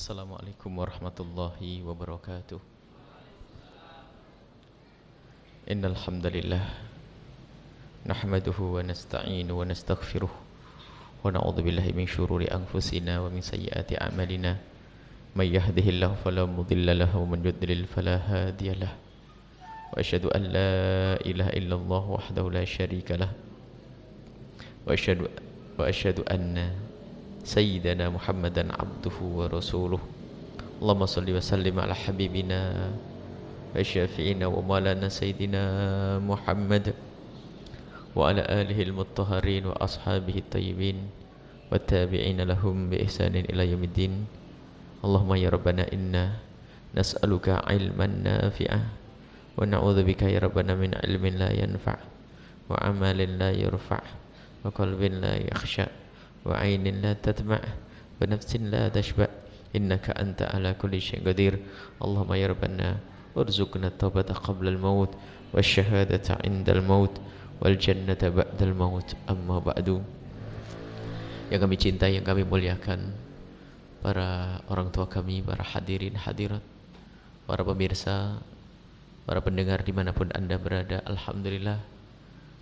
Assalamualaikum warahmatullahi wabarakatuh. Innal hamdalillah nahmaduhu wa nasta'inu wa nastaghfiruh wa na'udzu billahi min shururi anfusina wa min sayyiati a'malina. May yahdihillahu fala mudilla lahu wa man yudlil fala hadiyalah. Wa asyhadu an la ilaha illallah wahdahu la syarika lah. Wa asyhadu anna Sayyidina Muhammadan abduhu wa rasuluh. Allahumma salli wa sallim ala habibina wa syafi'ina wa maulana Sayyidina Muhammad wa ala alihi al-muttaharin wa ashabihi tayyibin wa tabi'ina lahum bi ihsanin ila yaumiddin. Allahumma ya rabbana inna nas'aluka ilman nafi'ah wa na'udzubika ya rabbana min ilmin la yanfa' wa amalin la yurfa' wa qalbin la yakhsha' wa ainin la tatma' wa nafsin la tashba' innaka anta ala kulli syai'in qadir. Allahumma ya rabbana warzuqna at-taubata qabla al-maut wasyahadata 'inda al-maut wal jannata ba'da al-maut. Amma ba'du. Yang kami cintai, yang kami muliakan, para orang tua kami, para hadirin hadirat, para pemirsa, para pendengar dimanapun anda berada, alhamdulillah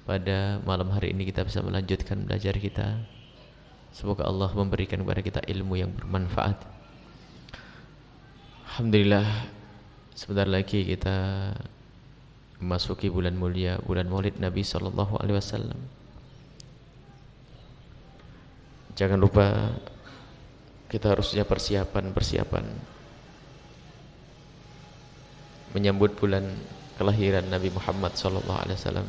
pada malam hari ini kita bisa melanjutkan belajar kita. Semoga Allah memberikan kepada kita ilmu yang bermanfaat. Alhamdulillah, sebentar lagi kita memasuki bulan mulia, bulan Maulid Nabi sallallahu alaihi wasallam. Jangan lupa kita harusnya persiapan menyambut bulan kelahiran Nabi Muhammad sallallahu alaihi wasallam.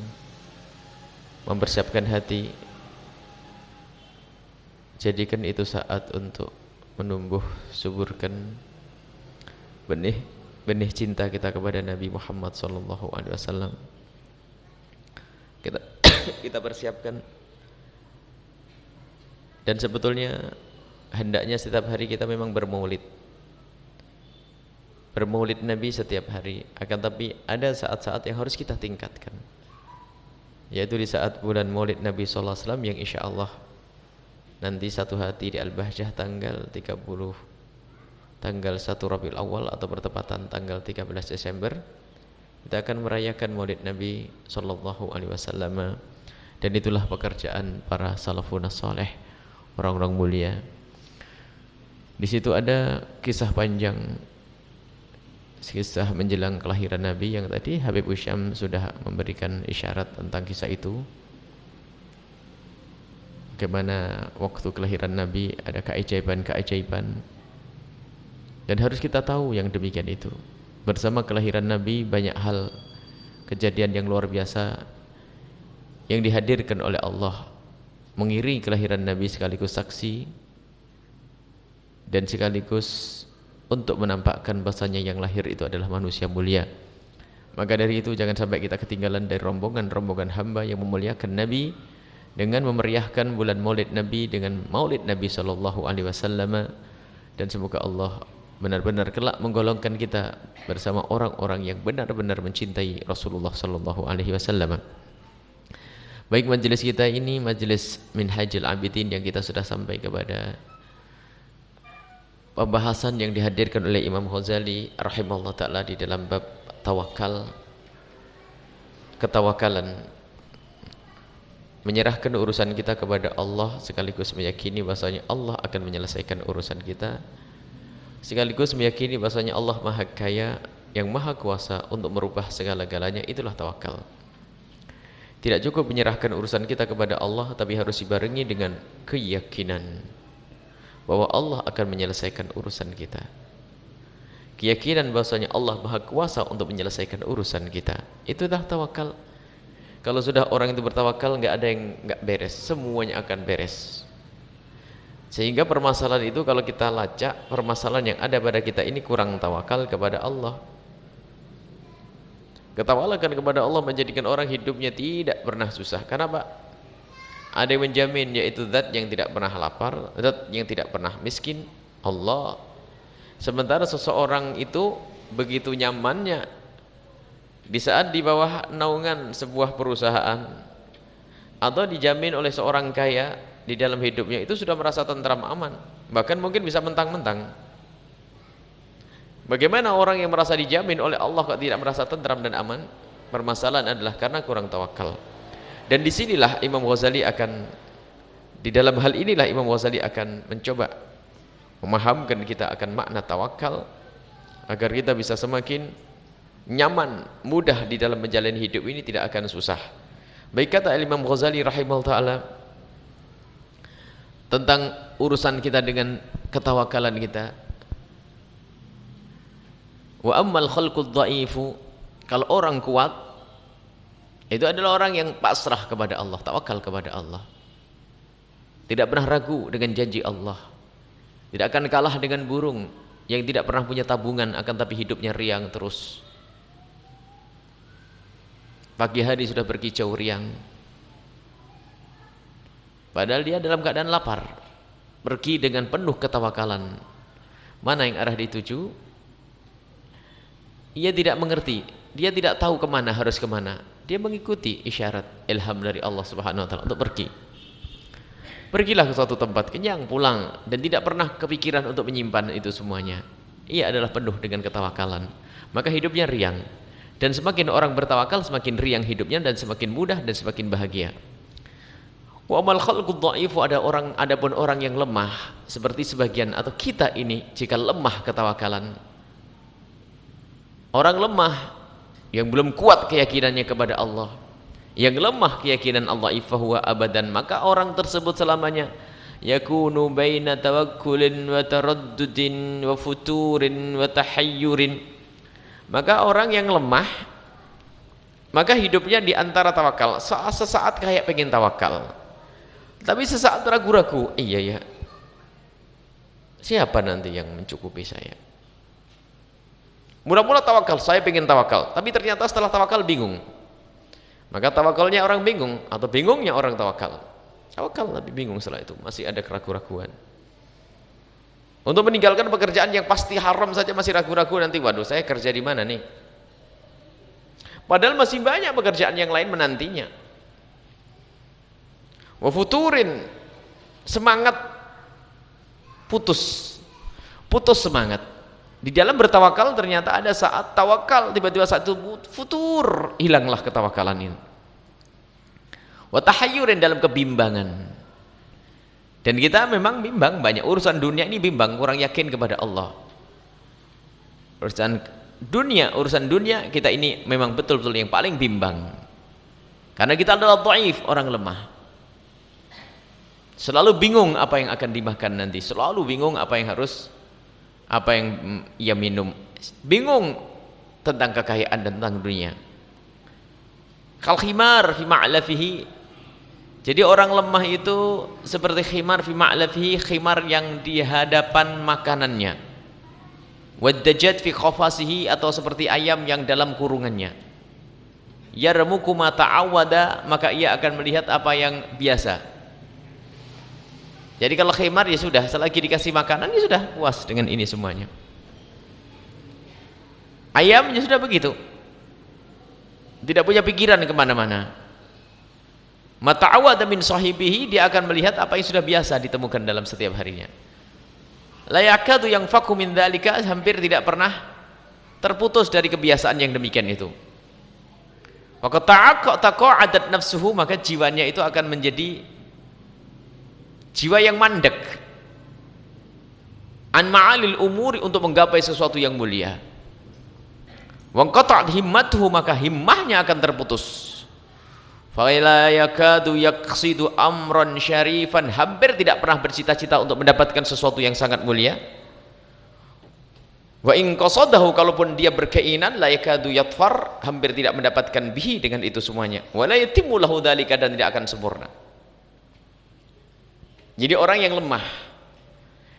Mempersiapkan hati, jadikan itu saat untuk menumbuh suburkan benih cinta kita kepada Nabi Muhammad sallallahu alaihi wasallam. Kita persiapkan, dan sebetulnya hendaknya setiap hari kita memang bermaulid Nabi setiap hari. Akan tapi ada saat-saat yang harus kita tingkatkan, yaitu di saat bulan Maulid Nabi sallallahu alaihi wasallam yang insyaallah nanti satu hati di Al-Bahjah tanggal 1 Rabiul Awal atau bertepatan tanggal 13 Desember kita akan merayakan Maulid Nabi sallallahu alaihi wasallam. Dan itulah pekerjaan para salafun saleh, orang-orang mulia. Di situ ada kisah panjang, kisah menjelang kelahiran Nabi yang tadi Habib Usyam sudah memberikan isyarat tentang kisah itu. Bagaimana waktu kelahiran Nabi ada keajaiban-keajaiban, dan harus kita tahu yang demikian itu. Bersama kelahiran Nabi banyak hal, kejadian yang luar biasa yang dihadirkan oleh Allah mengiringi kelahiran Nabi, sekaligus saksi dan sekaligus untuk menampakkan bahasanya yang lahir itu adalah manusia mulia. Maka dari itu jangan sampai kita ketinggalan dari rombongan-rombongan hamba yang memuliakan Nabi dengan memeriahkan bulan Maulid Nabi dengan Maulid Nabi sallallahu alaihi wasallam. Dan semoga Allah benar-benar kelak menggolongkan kita bersama orang-orang yang benar-benar mencintai Rasulullah sallallahu alaihi wasallam. Baik, majelis kita ini majelis Minhajul Abidin yang kita sudah sampai kepada pembahasan yang dihadirkan oleh Imam Ghazali rahimahullah taala di dalam bab tawakal, ketawakalan, menyerahkan urusan kita kepada Allah sekaligus meyakini bahasanya Allah akan menyelesaikan urusan kita, sekaligus meyakini bahasanya Allah Maha Kaya yang Maha Kuasa untuk merubah segala-galanya. Itulah tawakal. Tidak cukup menyerahkan urusan kita kepada Allah, tapi harus dibarengi dengan keyakinan bahwa Allah akan menyelesaikan urusan kita. Keyakinan bahasanya Allah Maha Kuasa untuk menyelesaikan urusan kita. Itulah tawakal. Kalau sudah orang itu bertawakal, nggak ada yang nggak beres, semuanya akan beres. Sehingga permasalahan itu kalau kita lacak, permasalahan yang ada pada kita ini kurang tawakal kepada Allah. Ketawakal kepada Allah menjadikan orang hidupnya tidak pernah susah. Kenapa? Ada yang menjamin, yaitu zat yang tidak pernah lapar, zat yang tidak pernah miskin, Allah. Sementara seseorang itu begitu nyamannya di saat di bawah naungan sebuah perusahaan atau dijamin oleh seorang kaya di dalam hidupnya, itu sudah merasa tentram, aman, bahkan mungkin bisa mentang-mentang. Bagaimana orang yang merasa dijamin oleh Allah kok tidak merasa tentram dan aman? Permasalahan adalah karena kurang tawakal. Dan disinilah Imam Ghazali akan, di dalam hal inilah Imam Ghazali akan mencoba memahamkan kita akan makna tawakal, agar kita bisa semakin nyaman, mudah di dalam menjalani hidup ini, tidak akan susah. Baik kata Imam Ghazali rahimahullah ta'ala tentang urusan kita dengan ketawakalan kita, wa ammal khalqud dha'ifu, kalau orang kuat itu adalah orang yang pasrah kepada Allah, tawakal kepada Allah, tidak pernah ragu dengan janji Allah, tidak akan kalah dengan burung yang tidak pernah punya tabungan akan tapi hidupnya riang terus. Pagi hari sudah berkicau riang, padahal dia dalam keadaan lapar, pergi dengan penuh ketawakalan. Mana yang arah dituju? Ia tidak mengerti, dia tidak tahu kemana, harus kemana. Dia mengikuti isyarat ilham dari Allah Subhanahu wa ta'ala untuk pergi. Pergilah ke suatu tempat, kenyang, pulang, dan tidak pernah kepikiran untuk menyimpan itu semuanya. Ia adalah penuh dengan ketawakalan, maka hidupnya riang. Dan semakin orang bertawakal, semakin riang hidupnya dan semakin mudah dan semakin bahagia. Wa amal khalqud dha'ifu, adapun orang yang lemah, seperti sebagian atau kita ini jika lemah ketawakalan. Orang lemah yang belum kuat keyakinannya kepada Allah, yang lemah keyakinan Allah, fahuwa abadan, maka orang tersebut selamanya yakunu baina tawakkulin wa taraddudin wa futurin wa tahayyurin. Maka orang yang lemah, maka hidupnya di antara tawakal, sesaat kayak pengen tawakal, tapi sesaat ragu-ragu, iya ya, siapa nanti yang mencukupi saya? Mula-mula tawakal, saya pengen tawakal, tapi ternyata setelah tawakal bingung. Maka tawakalnya orang bingung, atau bingungnya orang tawakal. Tawakal tapi bingung, setelah itu masih ada keraguan-raguan. Untuk meninggalkan pekerjaan yang pasti haram saja masih ragu-ragu, nanti waduh saya kerja di mana nih? Padahal masih banyak pekerjaan yang lain menantinya. Wa futurin, semangat putus semangat. Di dalam bertawakal ternyata ada saat tawakal, tiba-tiba saat itu futur, hilanglah ketawakalan ini. Wa tahayyurin, dalam kebimbangan. Dan kita memang bimbang, banyak urusan dunia ini bimbang, kurang yakin kepada Allah. Urusan dunia kita ini memang betul-betul yang paling bimbang. Karena kita adalah dhaif, orang lemah. Selalu bingung apa yang akan dimakan nanti, selalu bingung apa yang ia minum, bingung tentang kekayaan dan tentang dunia. Kal khimar fi ma'lafihi, jadi orang lemah itu seperti khimar fi ma'lafihi, khimar yang di hadapan makanannya. Waddajat fi khafasihi, atau seperti ayam yang dalam kurungannya. Yarmuku ma ta'awwada, maka ia akan melihat apa yang biasa. Jadi kalau khimar ya sudah, selagi dikasih makanan ya sudah puas dengan ini semuanya. Ayam ya sudah begitu, tidak punya pikiran kemana-mana. Mata'awada min sahibihi, dia akan melihat apa yang sudah biasa ditemukan dalam setiap harinya. La yakadu yang faku min dzalika, hampir tidak pernah terputus dari kebiasaan yang demikian itu. Wa taqa'adat nafsuhu, maka jiwanya itu akan menjadi jiwa yang mandek an ma'alil umuri, untuk menggapai sesuatu yang mulia. Wa qata'at himmatuhu, maka himmahnya akan terputus. Fa la yakadu yaqsidu amran syarifan, hampir tidak pernah bercita-cita untuk mendapatkan sesuatu yang sangat mulia. Wa in qasadahu, kalaupun dia berkeinginan, la yakadu yatfar, hampir tidak mendapatkan bihi, dengan itu semuanya. Wa la yatimmu lahu dzalika, dan tidak akan sempurna. Jadi orang yang lemah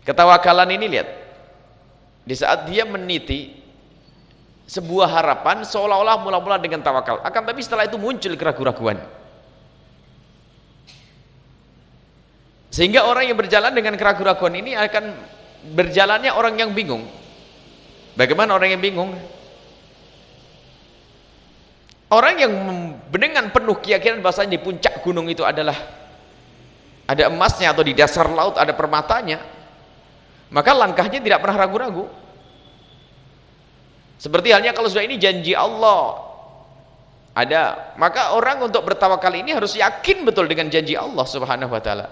ketawakalan ini, lihat, di saat dia meniti sebuah harapan seolah-olah mula-mula dengan tawakal, akan tapi setelah itu muncul keraguan-raguan, sehingga orang yang berjalan dengan keraguan-raguan ini akan berjalannya orang yang bingung. Bagaimana orang yang bingung? Orang yang dengan penuh keyakinan bahwasanya di puncak gunung itu adalah ada emasnya, atau di dasar laut ada permatanya, maka langkahnya tidak pernah ragu-ragu. Seperti halnya kalau sudah ini janji Allah ada, maka orang untuk bertawakal ini harus yakin betul dengan janji Allah Subhanahu wa taala.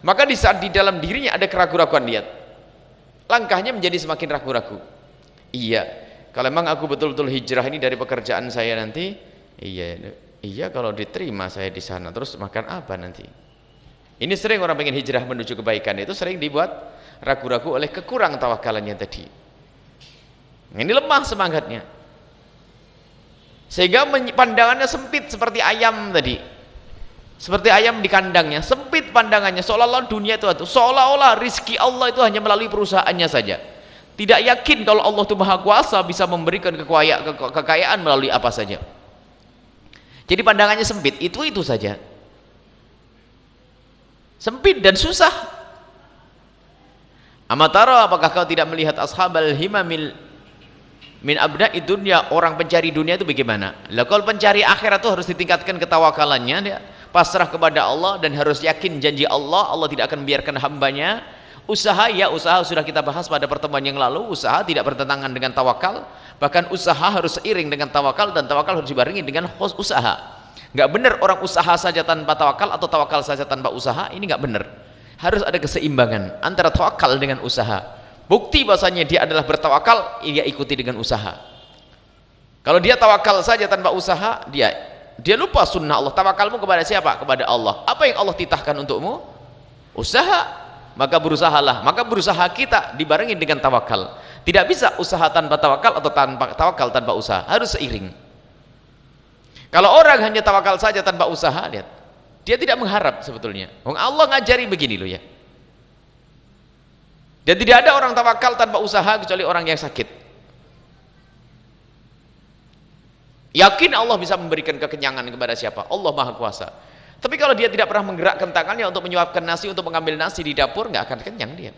Maka di saat di dalam dirinya ada keraguan-keraguan, lihat langkahnya menjadi semakin ragu-ragu. Iya, kalau memang aku betul-betul hijrah ini dari pekerjaan saya nanti, iya kalau diterima saya di sana, terus makan apa nanti? Ini sering orang pengen hijrah menuju kebaikan itu sering dibuat ragu-ragu oleh kekurang tawakalannya tadi. Ini lemah semangatnya, sehingga pandangannya sempit seperti ayam tadi, seperti ayam di kandangnya, sempit pandangannya, seolah-olah dunia itu, seolah-olah rizki Allah itu hanya melalui perusahaannya saja. Tidak yakin kalau Allah itu maha kuasa bisa memberikan kekayaan melalui apa saja. Jadi pandangannya sempit, itu saja, sempit dan susah. Amatara, apakah kau tidak melihat ashabal himamil min abna'i dunya, orang pencari dunia itu bagaimana? Lah kalau pencari akhirat itu harus ditingkatkan ketawakalannya, dia pasrah kepada Allah dan harus yakin janji Allah, Allah tidak akan membiarkan hambanya. Usaha, ya usaha sudah kita bahas pada pertemuan yang lalu, usaha tidak bertentangan dengan tawakal, bahkan usaha harus seiring dengan tawakal, dan tawakal harus dibarengi dengan usaha. Nggak benar orang usaha saja tanpa tawakal atau tawakal saja tanpa usaha, ini nggak benar. Harus ada keseimbangan antara tawakal dengan usaha. Bukti bahasanya dia adalah bertawakal, ia ikuti dengan usaha. Kalau dia tawakal saja tanpa usaha, dia lupa sunnah Allah. Tawakalmu kepada siapa? Kepada Allah. Apa yang Allah titahkan untukmu? Usaha. Maka berusahalah. Maka berusaha kita dibarengi dengan tawakal. Tidak bisa usaha tanpa tawakal atau tanpa tawakal tanpa usaha, harus seiring. Kalau orang hanya tawakal saja tanpa usaha, lihat, dia tidak mengharap sebetulnya. Allah ngajari begini loh ya. Dan tidak ada orang tawakal tanpa usaha kecuali orang yang sakit. Yakin Allah bisa memberikan kekenyangan kepada siapa? Allah Maha Kuasa. Tapi kalau dia tidak pernah menggerakkan tangannya untuk menyuapkan nasi, untuk mengambil nasi di dapur, nggak akan kenyang dia.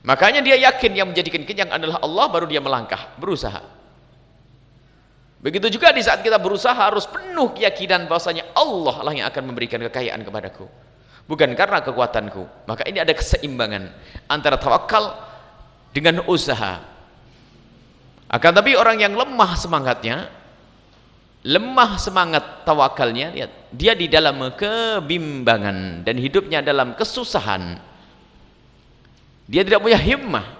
Makanya dia yakin yang menjadikan kenyang adalah Allah, baru dia melangkah, berusaha. Begitu juga di saat kita berusaha harus penuh keyakinan bahwasanya Allah lah yang akan memberikan kekayaan kepadaku, bukan karena kekuatanku. Maka ini ada keseimbangan antara tawakal dengan usaha. Akan tapi orang yang lemah semangatnya, lemah semangat tawakalnya, lihat, dia di dalam kebimbangan dan hidupnya dalam kesusahan. Dia tidak punya himmah.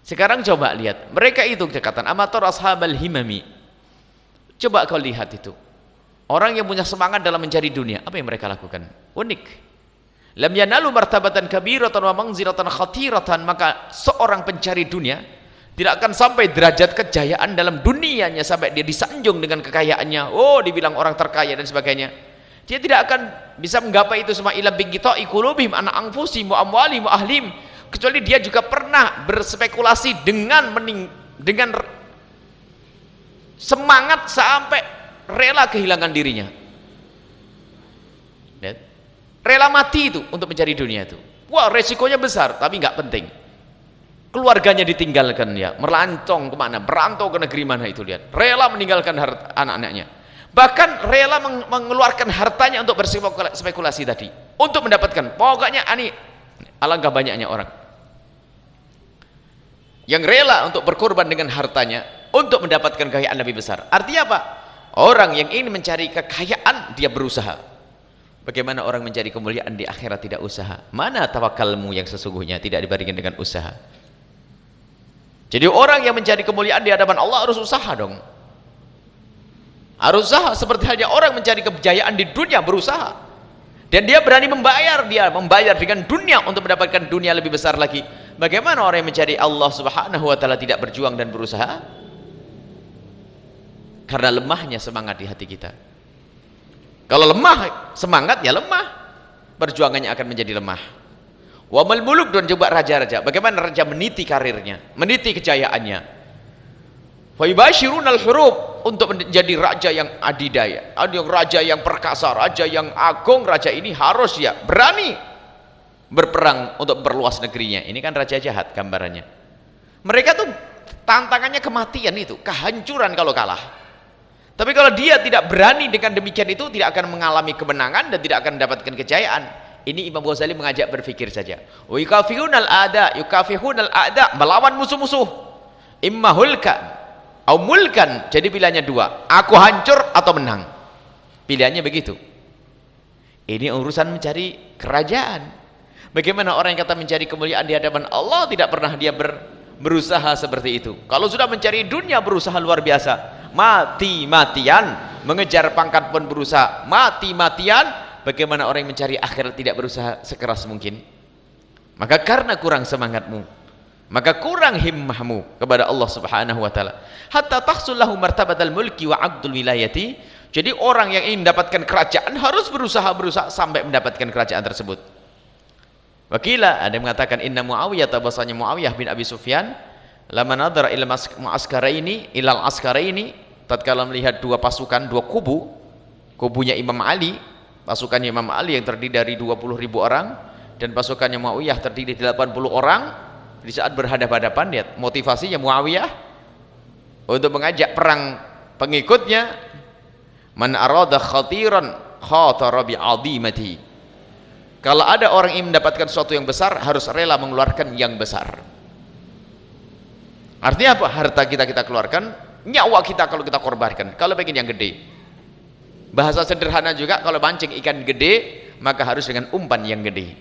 Sekarang coba lihat, mereka itu dikatakan amator ashabal himami. Coba kau lihat itu. Orang yang punya semangat dalam mencari dunia, apa yang mereka lakukan? Unik. Lam yanalu martabatan kabiratan wa manzilatan khatiratan, maka seorang pencari dunia tidak akan sampai derajat kejayaan dalam dunianya sampai dia disanjung dengan kekayaannya. Oh, dibilang orang terkaya dan sebagainya. Dia tidak akan bisa menggapai itu semua ila biqita'i qulubihim ana anfusihim wa amwalihim wa ahlim, kecuali dia juga pernah berspekulasi dengan semangat sampai rela kehilangan dirinya. Rela mati itu untuk mencari dunia itu. Wah, resikonya besar, tapi nggak penting. Keluarganya ditinggalkan, ya, melancong kemana, berantau ke negeri mana itu, lihat, rela meninggalkan anak-anaknya, bahkan rela mengeluarkan hartanya untuk berspekulasi tadi, untuk mendapatkan. Pokoknya ini alangkah banyaknya orang yang rela untuk berkorban dengan hartanya untuk mendapatkan kekayaan lebih besar. Artinya apa? Orang yang ingin mencari kekayaan, dia berusaha. Bagaimana orang mencari kemuliaan di akhirat tidak usaha? Mana tawakalmu yang sesungguhnya tidak dibarengi dengan usaha? Jadi orang yang mencari kemuliaan di hadapan Allah harus usaha dong. Harus usaha, seperti halnya orang mencari kejayaan di dunia berusaha. Dan dia berani membayar, dia membayar dengan dunia untuk mendapatkan dunia lebih besar lagi. Bagaimana orang yang mencari Allah Subhanahu wa taala tidak berjuang dan berusaha? Karena lemahnya semangat di hati kita. Kalau lemah semangat, ya lemah, perjuangannya akan menjadi lemah. Wa mal muluk, dan coba raja-raja, bagaimana raja meniti karirnya, meniti kejayaannya. Fa yubashirunal hurub, untuk menjadi raja yang adidaya, raja yang perkasa, raja yang agung. Raja ini harus ya berani berperang untuk berluas negerinya. Ini kan raja jahat gambarannya. Mereka tuh tantangannya kematian itu, kehancuran kalau kalah. Tapi kalau dia tidak berani dengan demikian itu, tidak akan mengalami kemenangan dan tidak akan mendapatkan kejayaan. Ini Imam Ghazali mengajak berpikir saja. Yukafihunal a'da, melawan musuh-musuh. imma hulkan au mulkan. Jadi pilihannya dua, aku hancur atau menang. Pilihannya begitu. Ini urusan mencari kerajaan. Bagaimana orang yang kata mencari kemuliaan di hadapan Allah, tidak pernah dia berusaha seperti itu. Kalau sudah mencari dunia, berusaha luar biasa, mati-matian, mengejar pangkat pun berusaha mati-matian. Bagaimana orang yang mencari akhirat tidak berusaha sekeras mungkin? Maka karena kurang semangatmu, maka kurang himmahmu kepada Allah Subhanahu wa taala, hatta tahsul lahu martabatal mulki wa 'aqdul wilayati. Jadi orang yang ingin mendapatkan kerajaan harus berusaha sampai mendapatkan kerajaan tersebut. Wakila, ada yang mengatakan inna Muawiyah, bahasanya Muawiyah bin Abi Sufyan, lama nadhara ila mu'askaraini ilal askaraini, tatkala melihat dua pasukan, dua kubunya Imam Ali, pasukannya Imam Ali yang terdiri dari 20.000 orang dan pasukannya Muawiyah terdiri dari 80 orang. Di saat berhadapan-hadapan, lihat motivasinya Muawiyah untuk mengajak perang pengikutnya, man arada khatiran khatara bi'azimati. Kalau ada orang yang mendapatkan sesuatu yang besar, harus rela mengeluarkan yang besar. Artinya apa? Harta kita keluarkan, nyawa kita kalau kita korbankan kalau pengen yang gede. Bahasa sederhana juga, kalau mancing ikan gede maka harus dengan umpan yang gede.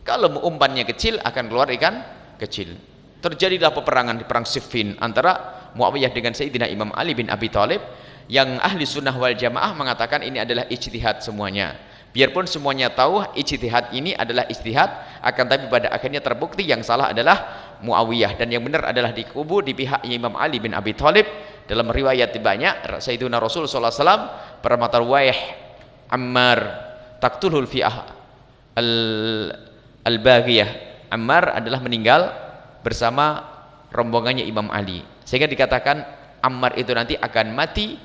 Kalau umpannya kecil akan keluar ikan kecil. Terjadilah peperangan di perang Siffin antara Muawiyah dengan Sayyidina Imam Ali bin Abi Thalib, yang ahli sunnah wal jamaah mengatakan ini adalah ijtihad semuanya. Biarpun semuanya tahu ijtihad ini adalah ijtihad, akan tapi pada akhirnya terbukti yang salah adalah Muawiyah dan yang benar adalah di pihak Imam Ali bin Abi Thalib. Dalam riwayat banyak, Sayyidina Rasul sallallahu alaihi wasallam bermata ruwayah Ammar taqtulul fi'ah al-baghiyah. Ammar adalah meninggal bersama rombongannya Imam Ali, sehingga dikatakan Ammar itu nanti akan mati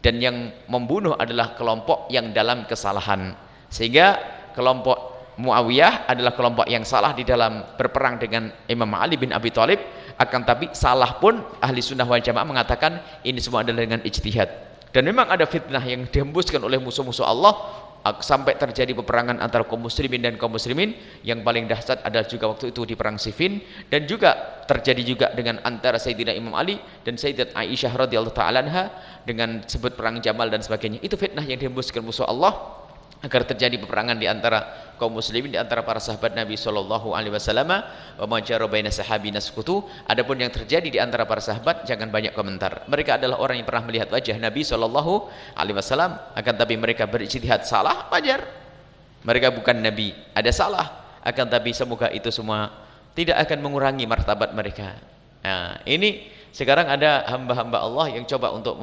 dan yang membunuh adalah kelompok yang dalam kesalahan, sehingga kelompok Muawiyah adalah kelompok yang salah di dalam berperang dengan Imam Ali bin Abi Thalib. Akan tapi salah pun ahli sunnah wal jamaah mengatakan ini semua adalah dengan ijtihad. Dan memang ada fitnah yang dihembuskan oleh musuh-musuh Allah sampai terjadi peperangan antara kaum muslimin dan kaum muslimin. Yang paling dahsyat adalah juga waktu itu di perang Siffin, dan juga terjadi juga dengan antara Sayyidina Imam Ali dan Sayyidat Aisyah radhiyallahu ta'ala anha dengan sebut perang Jamal dan sebagainya. Itu fitnah yang dihembuskan musuh Allah agar terjadi peperangan di antara kaum muslimin, di antara para sahabat Nabi sallallahu alaihi wasallam. Wa ma jara baina sahabina sukutu. Adapun yang terjadi di antara para sahabat jangan banyak komentar. Mereka adalah orang yang pernah melihat wajah Nabi sallallahu alaihi wasallam, akan tapi mereka berijtihad salah, wajar. Mereka bukan nabi, ada salah, akan tapi semoga itu semua tidak akan mengurangi martabat mereka. Nah, ini sekarang ada hamba-hamba Allah yang coba untuk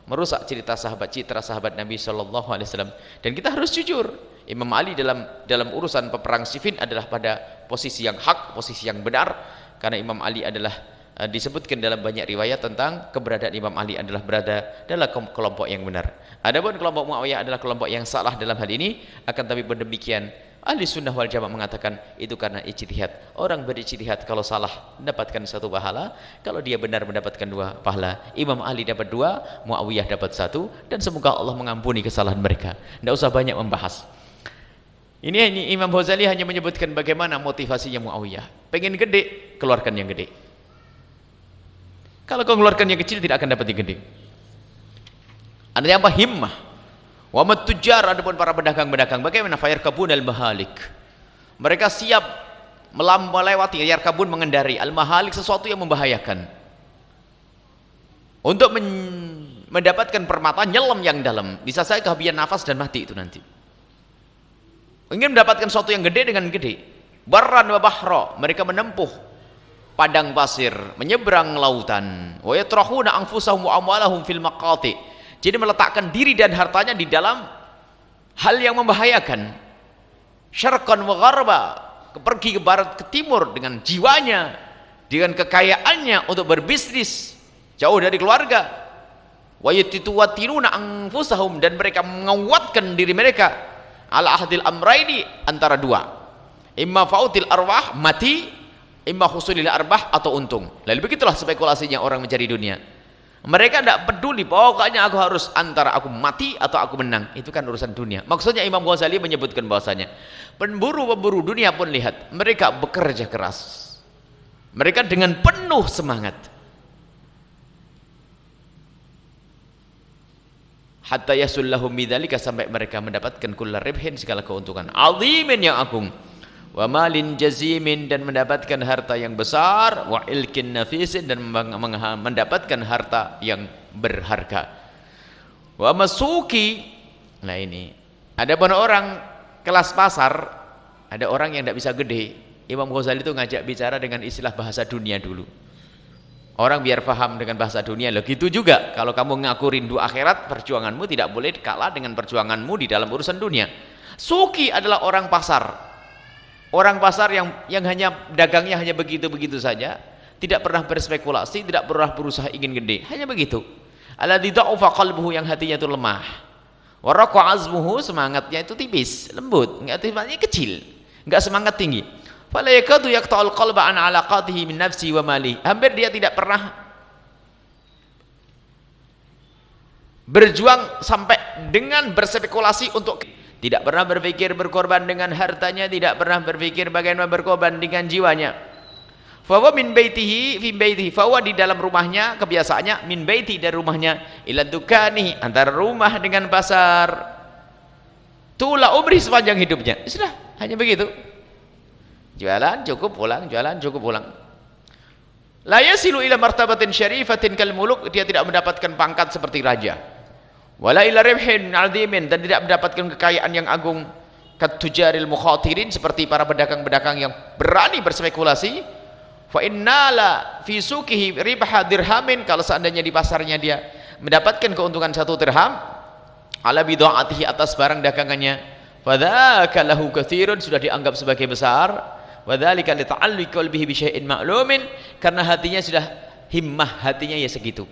merusak citra sahabat Nabi sallallahu alaihi wasallam, dan kita harus jujur, Imam Ali dalam urusan peperang Siffin adalah pada posisi yang hak, posisi yang benar, karena Imam Ali adalah disebutkan dalam banyak riwayat tentang keberadaan Imam Ali adalah berada dalam kelompok yang benar. Adapun kelompok Muawiyah adalah kelompok yang salah dalam hal ini, akan tapi demikian ahli sunnah wal jamaah mengatakan itu karena ijtihad. Orang berijtihad kalau salah mendapatkan satu pahala, kalau dia benar mendapatkan 2 pahala. Imam Ali dapat 2, Muawiyah dapat 1, dan semoga Allah mengampuni kesalahan mereka. Tidak usah banyak membahas. Ini Imam Ghazali hanya menyebutkan bagaimana motivasinya Muawiyah. Pengen gede, keluarkan yang gede. Kalau kau keluarkan yang kecil, tidak akan dapat yang gede. Ada yang apa? Himmah. Wa mattujar, adapun para pedagang-pedagang bagaimana? Fayarkabun al-mahalik. Mereka siap melewati, yarkabun mengendari, al-mahalik sesuatu yang membahayakan. Untuk mendapatkan permata, nyelam yang dalam. Bisa saya kehabisan nafas dan mati itu nanti. Ingin mendapatkan sesuatu yang gede dengan gede. Barran wa bahra, mereka menempuh padang pasir, menyeberang lautan. Wa yatrahuna anfusahum wa amwalahum fil maqati. Jadi meletakkan diri dan hartanya di dalam hal yang membahayakan. Syarqan wa gharba, pergi ke barat ke timur dengan jiwanya, dengan kekayaannya untuk berbisnis jauh dari keluarga. Wa yatituwatiruna anfusahum, dan mereka menguatkan diri mereka ala ahdil amraini, antara 2. Imma fautil arwah, mati, imma husulil arbah, atau untung. Lalu begitulah spekulasinya orang mencari dunia. Mereka tidak peduli, pokoknya aku harus antara aku mati atau aku menang. Itu kan urusan dunia. Maksudnya Imam Ghazali menyebutkan bahwasanya pemburu-pemburu dunia pun lihat, mereka bekerja keras, mereka dengan penuh semangat, hatta yasullahum bidzalika, sampai mereka mendapatkan kullu ribhin, segala keuntungan azimin yang agung, wa malin jazimin, dan mendapatkan harta yang besar, wa ilkin nafisin, dan mendapatkan harta yang berharga, wa masuki. Nah ini adapun orang kelas pasar, ada orang yang tidak bisa gede. Imam Ghazali itu ngajak bicara dengan istilah bahasa dunia dulu. Orang biar paham dengan bahasa dunia. Loh gitu juga kalau kamu ngaku rindu akhirat, perjuanganmu tidak boleh kalah dengan perjuanganmu di dalam urusan dunia. Suki adalah orang pasar. Orang pasar yang hanya dagangnya hanya begitu-begitu saja, tidak pernah berspekulasi, tidak pernah berusaha ingin gede, hanya begitu. Alladzi dha'ufa qalbuhu, yang hatinya itu lemah. Wa raqa azmuhu, semangatnya itu tipis, lembut, enggak timannya kecil, enggak semangat tinggi. Fala yakadu yaqta'ul qalba an alaqatihi min nafsi wa mali. Hampir dia tidak pernah berjuang sampai dengan berspekulasi untuk, tidak pernah berpikir berkorban dengan hartanya, tidak pernah berpikir bagaimana berkorban dengan jiwanya. Fawa min baitihi fi baitihi, fawa di dalam rumahnya, kebiasaannya min baiti, dari rumahnya, ila dukani, antara rumah dengan pasar, tula umri, sepanjang hidupnya. Sudah, hanya begitu. Jualan cukup pulang, jualan cukup pulang. La yasilu ila martabatin syarifatin kal muluk, dia tidak mendapatkan pangkat seperti raja. Wala ila ribhin azimin, dan tidak mendapatkan kekayaan yang agung. Kat tujaril mukhatirin, seperti para pedagang-pedagang yang berani berspekulasi. Fa innala fi suqihi ribha dirhamin, kalau seandainya di pasarnya dia mendapatkan keuntungan 1 dirham, ala bid'atihi, atas barang dagangannya, fadzaka lahu katsirun, sudah dianggap sebagai besar. Wadzalika li ta'alluqi qalbihi bi syai'in ma'lumin, karena hatinya sudah himmah, hatinya ya segitu.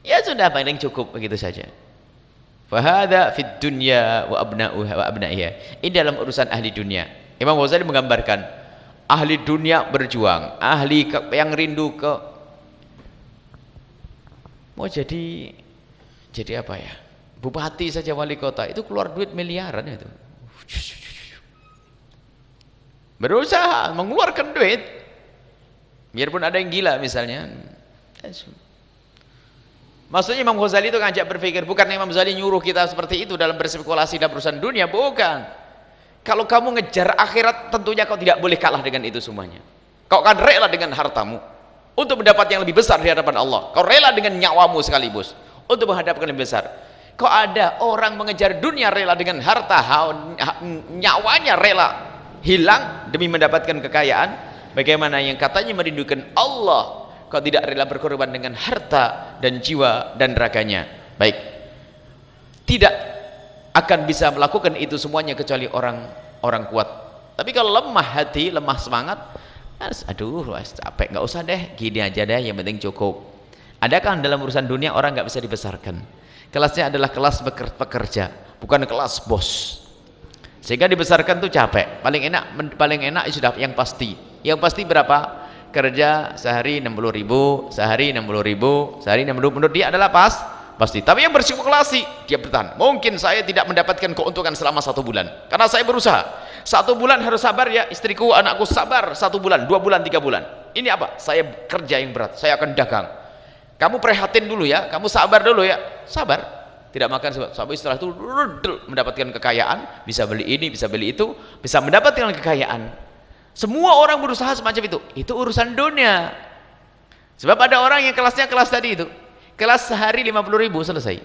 Ya sudah, paling cukup begitu saja. Fa hadza fid dunya wa abna'uha wa abna'iha. Ini dalam urusan ahli dunia. Imam Ghazali menggambarkan ahli dunia berjuang, ahli yang rindu ke mau jadi apa ya? Bupati saja, wali kota, itu keluar duit miliaran itu. Berusaha mengeluarkan duit, biarpun ada yang gila misalnya. Maksudnya Imam Ghazali itu ngajak berpikir, bukan Imam Ghazali nyuruh kita seperti itu dalam berspekulasi dalam urusan dunia, bukan. Kalau kamu ngejar akhirat, tentunya kau tidak boleh kalah dengan itu semuanya. Kau akan rela dengan hartamu untuk mendapat yang lebih besar di hadapan Allah. Kau rela dengan nyawamu sekaligus untuk menghadapkan yang lebih besar. Kau ada orang mengejar dunia rela dengan harta, nyawanya rela hilang demi mendapatkan kekayaan. Bagaimana yang katanya merindukan Allah, kau tidak rela berkorban dengan harta dan jiwa dan raganya. Baik, tidak akan bisa melakukan itu semuanya kecuali orang kuat. Tapi kalau lemah hati, lemah semangat, aduh capek, nggak usah deh, gini aja deh, yang penting cukup. Adakah dalam urusan dunia orang nggak bisa dibesarkan? Kelasnya adalah kelas pekerja, bukan kelas bos. Sehingga dibesarkan tuh capek. Paling enak sudah yang pasti. Yang pasti berapa? Kerja sehari 60.000, sehari 60.000, sehari 60.000, menurut dia adalah pasti. Tapi yang berspekulasi, dia bertahan. Mungkin saya tidak mendapatkan keuntungan selama 1 bulan, karena saya berusaha. 1 bulan harus sabar ya, istriku, anakku sabar 1 bulan, 2 bulan, 3 bulan. Ini apa? Saya kerja yang berat, saya akan dagang. Kamu prihatin dulu ya, kamu sabar dulu ya, sabar. Tidak makan sampai setelah itu mendapatkan kekayaan, bisa beli ini, bisa beli itu, bisa mendapatkan kekayaan. Semua orang berusaha semacam itu urusan dunia. Sebab ada orang yang kelasnya kelas tadi itu, kelas sehari 50.000 selesai.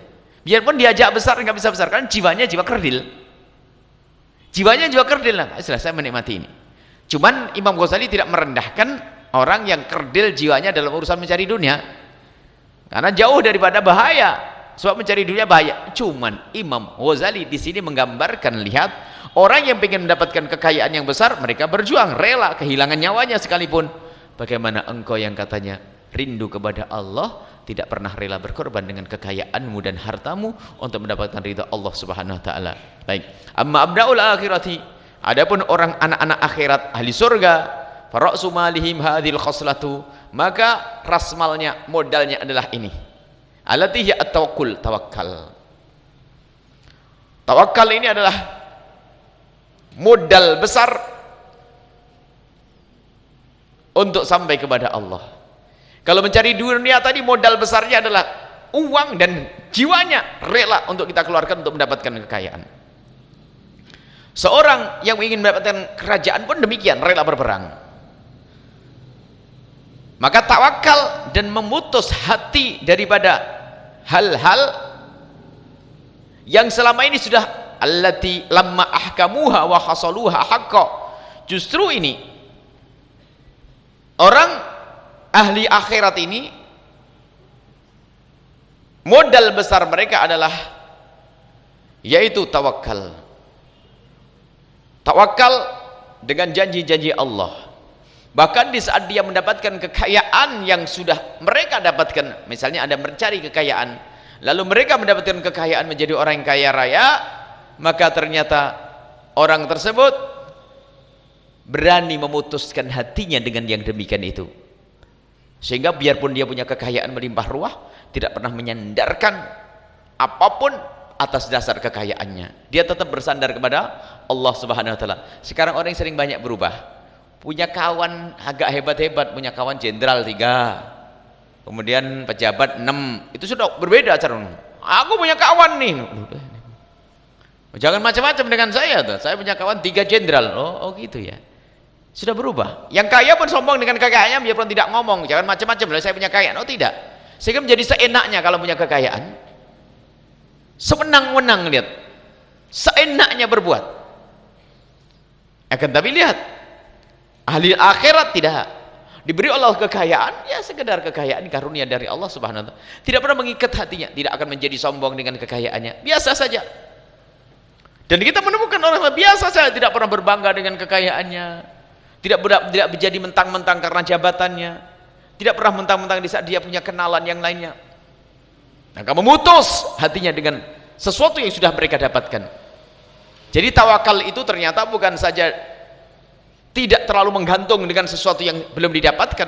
Biarpun diajak besar nggak bisa besar, kan jiwanya jiwa kerdil. Jiwanya jiwa kerdil lah. Saya menikmati ini. Cuman Imam Ghazali tidak merendahkan orang yang kerdil jiwanya dalam urusan mencari dunia, karena jauh daripada bahaya. Sebab mencari dunia bahaya. Cuman Imam Ghazali di sini menggambarkan, lihat, orang yang ingin mendapatkan kekayaan yang besar, mereka berjuang, rela kehilangan nyawanya sekalipun. Bagaimana engkau yang katanya rindu kepada Allah, tidak pernah rela berkorban dengan kekayaanmu dan hartamu untuk mendapatkan ridha Allah Subhanahu wa taala. Baik. Amma abdaul akhirati, adapun orang anak-anak akhirat ahli surga, fara'su malihim hadhil khoslatu, maka rasmalnya, modalnya adalah ini. Allati hiya at-tawakkul, tawakal. Tawakal ini adalah modal besar untuk sampai kepada Allah. Kalau mencari dunia tadi, modal besarnya adalah uang dan jiwanya rela untuk kita keluarkan untuk mendapatkan kekayaan. Seorang yang ingin mendapatkan kerajaan pun demikian, rela berperang. Maka tawakal dan memutus hati daripada hal-hal yang selama ini sudah allati lamma ahkamuha wa hasaluha haqqa. Justru ini orang ahli akhirat ini modal besar mereka adalah yaitu tawakal. Tawakal dengan janji-janji Allah. Bahkan di saat dia mendapatkan kekayaan yang sudah mereka dapatkan, misalnya ada mencari kekayaan, lalu mereka mendapatkan kekayaan menjadi orang yang kaya raya, maka ternyata orang tersebut berani memutuskan hatinya dengan yang demikian itu. Sehingga biarpun dia punya kekayaan melimpah ruah, tidak pernah menyandarkan apapun atas dasar kekayaannya. Dia tetap bersandar kepada Allah Subhanahu wa taala. Sekarang orang yang sering banyak berubah. Punya kawan agak hebat-hebat, punya kawan jenderal 3, kemudian pejabat 6, itu sudah berbeda cara. Aku punya kawan nih, jangan macam-macam dengan saya tuh. Saya punya kawan 3 jenderal. Oh gitu ya, sudah berubah. Yang kaya pun sombong dengan kekayaannya, biarpun tidak ngomong jangan macam-macam, saya punya kekayaan. Oh tidak, sehingga menjadi seenaknya kalau punya kekayaan, sewenang-wenang, lihat, seenaknya berbuat. Akan tapi lihat, ahli akhirat tidak diberi Allah kekayaan, ya sekedar kekayaan karunia dari Allah Subhanahu wa taala. Tidak pernah mengikat hatinya, tidak akan menjadi sombong dengan kekayaannya, biasa saja. Dan kita menemukan orang biasa saja, tidak pernah berbangga dengan kekayaannya, tidak menjadi mentang-mentang karena jabatannya, tidak pernah mentang-mentang di saat dia punya kenalan yang lainnya. Maka memutus hatinya dengan sesuatu yang sudah mereka dapatkan. Jadi tawakal itu ternyata bukan saja tidak terlalu menggantung dengan sesuatu yang belum didapatkan.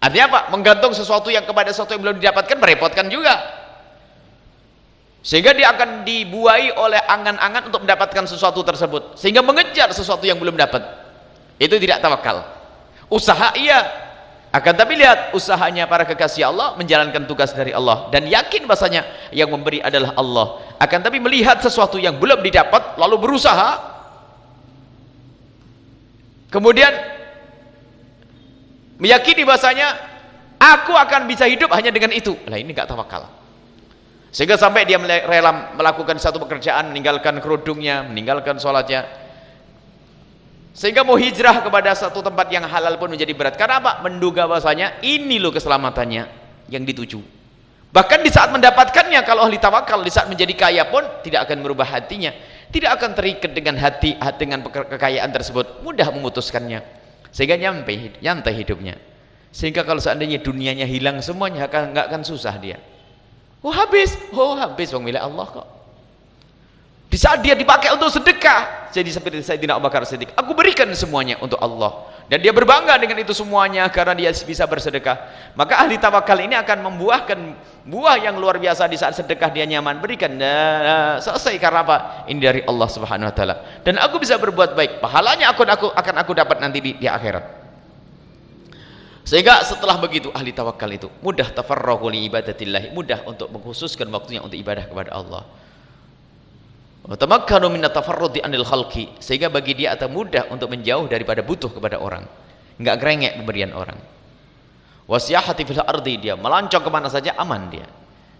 Artinya apa? Menggantung sesuatu yang kepada sesuatu yang belum didapatkan merepotkan juga. Sehingga dia akan dibuai oleh angan-angan untuk mendapatkan sesuatu tersebut. Sehingga mengejar sesuatu yang belum dapat. Itu tidak tawakal. Usaha iya. Akan tapi lihat, usahanya para kekasih Allah menjalankan tugas dari Allah. Dan yakin bahasanya yang memberi adalah Allah. Akan tapi melihat sesuatu yang belum didapat, lalu berusaha, kemudian meyakini bahasanya aku akan bisa hidup hanya dengan itu. Lah ini enggak tawakal. Sehingga sampai dia rela melakukan satu pekerjaan, meninggalkan kerudungnya, meninggalkan sholatnya, sehingga mau hijrah kepada satu tempat yang halal pun menjadi berat. Karena apa? Menduga bahasanya ini loh keselamatannya yang dituju. Bahkan di saat mendapatkannya, kalau ahli tawakal di saat menjadi kaya pun tidak akan merubah hatinya, tidak akan terikat dengan hati dengan kekayaan tersebut, mudah memutuskannya, sehingga nyantai hidupnya. Sehingga kalau seandainya dunianya hilang semuanya, nggak akan susah dia. Oh habis wong milik Allah kok. Di saat dia dipakai untuk sedekah, jadi seperti Sayyidina Abu Bakar Siddiq, aku berikan semuanya untuk Allah, dan dia berbangga dengan itu semuanya karena dia bisa bersedekah. Maka ahli tawakal ini akan membuahkan buah yang luar biasa. Di saat sedekah dia nyaman, berikan, selesai. Karena apa? Ini dari Allah Subhanahu wa taala, dan aku bisa berbuat baik, pahalanya akan aku dapat nanti di akhirat. Sehingga setelah begitu ahli tawakal itu mudah tafarrahu li ibadatillah, mudah untuk mengkhususkan waktunya untuk ibadah kepada Allah. Wa tamakkanu min tafarrudi anil khalqi, sehingga bagi dia akan mudah untuk menjauh daripada butuh kepada orang, enggak gerengek pemberian orang. Wasyahati fil ardi, dia melancong kemana saja aman dia,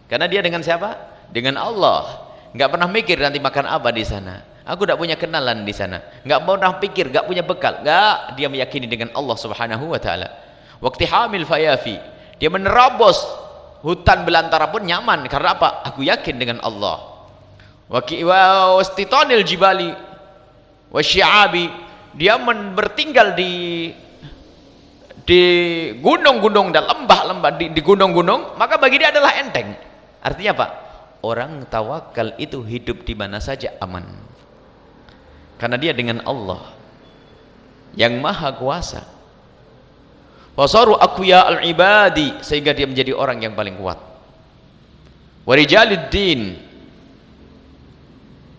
karena dia dengan siapa? Dengan Allah. Enggak pernah mikir nanti makan apa di sana, aku tidak punya kenalan di sana, enggak pernah pikir, enggak punya bekal, enggak. Dia meyakini dengan Allah Subhanahu wa taala. Waqti hamil fayafi, dia menerobos hutan belantara pun nyaman. Karena apa? Aku yakin dengan Allah. Wastitonil jibali wasyiabi, dia bertinggal di gunung-gunung dan lembah-lembah, di gunung-gunung, maka bagi dia adalah enteng. Artinya apa? Orang tawakal itu hidup di mana saja aman, karena dia dengan Allah yang maha kuasa. Wasaru aqwiya al-ibadi, sehingga dia menjadi orang yang paling kuat. Warijaluddin,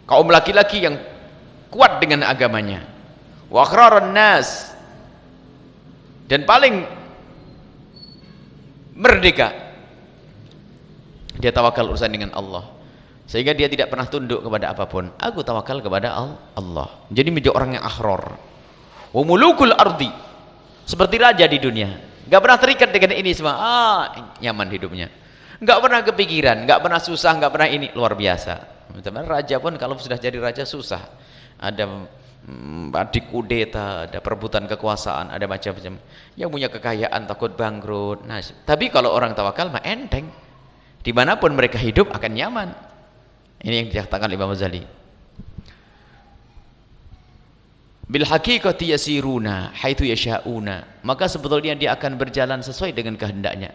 kaum laki-laki yang kuat dengan agamanya. Wa akhraran nas, dan paling merdeka. Dia tawakal urusan dengan Allah. Sehingga dia tidak pernah tunduk kepada apapun. Aku tawakal kepada Allah. Jadi menjadi orang yang akhror. Wa mulukul ardi. Seperti raja di dunia. Enggak pernah terikat dengan ini semua. Nyaman hidupnya. Enggak pernah kepikiran, enggak pernah susah, enggak pernah ini. Luar biasa. Raja pun kalau sudah jadi raja susah. Ada dikudeta, ada perebutan kekuasaan, ada macam-macam. Yang punya kekayaan takut bangkrut. Nah, tapi kalau orang tawakal mah enteng. Dimanapun mereka hidup akan nyaman. Ini yang dikatakan Imam Ghazali. Bil haqiqati yasiruna haitsu yasha'una. Maka sebetulnya dia akan berjalan sesuai dengan kehendaknya.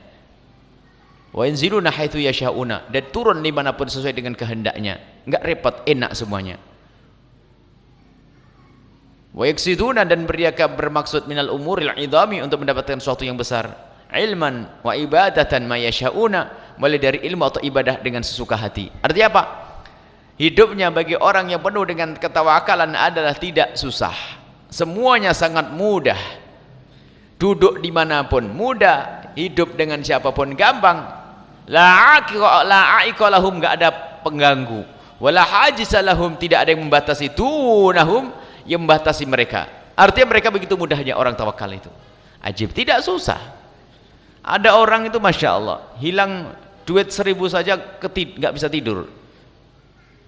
Wa yanziluna haitsu yasha'una. Dan turun dimanapun sesuai dengan kehendaknya. Enggak repot, enak semuanya. Wa yaksiduna, dan mereka bermaksud minal umuril idhami, untuk mendapatkan sesuatu yang besar. Ilman wa ibadatan ma yasha'una, mulai dari ilmu atau ibadah dengan sesuka hati. Artinya apa? Hidupnya bagi orang yang penuh dengan ketawakalan adalah tidak susah. Semuanya sangat mudah. Duduk dimanapun mudah, hidup dengan siapapun gampang. La a'iqa lahum, enggak ada pengganggu. Wala hajisa lahum, tidak ada yang membatasi. Dunahum, yang membatasi mereka. Artinya mereka begitu mudahnya orang tawakal itu. Ajib, tidak susah. Ada orang itu Masya Allah, hilang duit 1.000 saja nggak bisa tidur.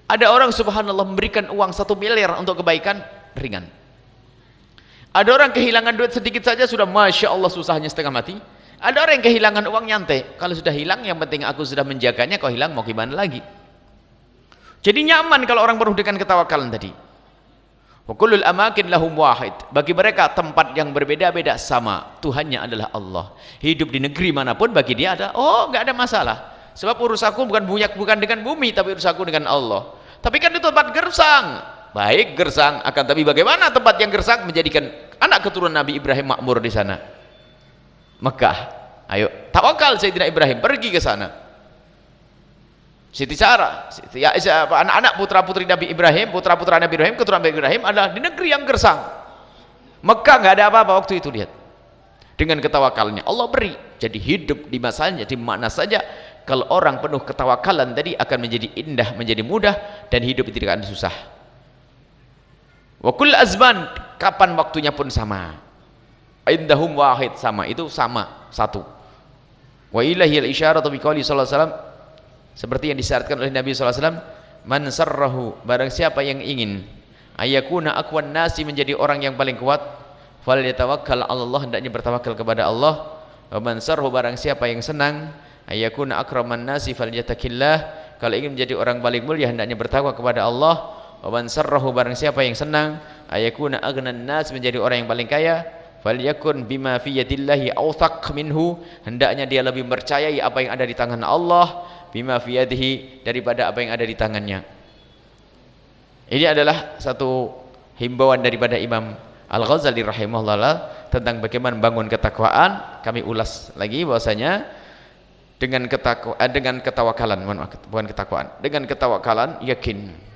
Ada orang subhanallah memberikan uang 1 miliar untuk kebaikan, ringan. Ada orang kehilangan duit sedikit saja sudah Masya Allah susahnya setengah mati. Ada orang yang kehilangan uang nyantai, kalau sudah hilang yang penting aku sudah menjaganya, kalau hilang mau gimana lagi. Jadi nyaman kalau orang penuh dengan ketawakalan tadi. Wa kullul amakin lahum wahid. Bagi mereka tempat yang berbeda-beda sama, Tuhannya adalah Allah. Hidup di negeri manapun bagi dia ada, enggak ada masalah. Sebab urusanku bukan dengan bumi, tapi urusanku dengan Allah. Tapi kan itu tempat gersang. Baik gersang, akan tapi bagaimana tempat yang gersang menjadikan anak keturunan Nabi Ibrahim makmur di sana? Mekah. Ayo, tawakal Sayyidina Ibrahim pergi ke sana. Siti Sarah, anak-anak putra-putri Nabi Ibrahim, putra-putra Nabi Ibrahim, keturunan Nabi Ibrahim adalah di negeri yang gersang. Mekah nggak ada apa-apa waktu itu, lihat. Dengan ketawakalnya Allah beri. Jadi hidup di masanya, di mana saja, kalau orang penuh ketawakalan tadi akan menjadi indah, menjadi mudah, dan hidup tidak akan susah. Wa kull azman, kapan waktunya pun sama. Indahum wahid, sama, itu sama, satu. Wa ilahiyal isyaratu biqauli sallallahu alaihi wasallam, seperti yang disyaratkan oleh Nabi SAW, man sarrahu, barang siapa yang ingin ayakuna aqwan nasi, menjadi orang yang paling kuat, fal yatawakkal 'ala Allah, hendaknya bertawakal kepada Allah. Wa man sarrahu, barang siapa yang senang ayakuna akraman nasi falyatakillah, kalau ingin menjadi orang paling mulia hendaknya bertakwa kepada Allah. Wa man sarrahu, barang siapa yang senang ayakuna aghnan nas, menjadi orang yang paling kaya, falyakun bima fi yadillahi awthaq minhu, hendaknya dia lebih percayai apa yang ada di tangan Allah, bima fi yadihi, daripada apa yang ada di tangannya. Ini adalah satu himbauan daripada Imam Al-Ghazali rahimahullah tentang bagaimana membangun ketakwaan. Kami ulas lagi bahwasanya dengan ketawakalan, bukan ketakwaan, dengan ketawakalan yakin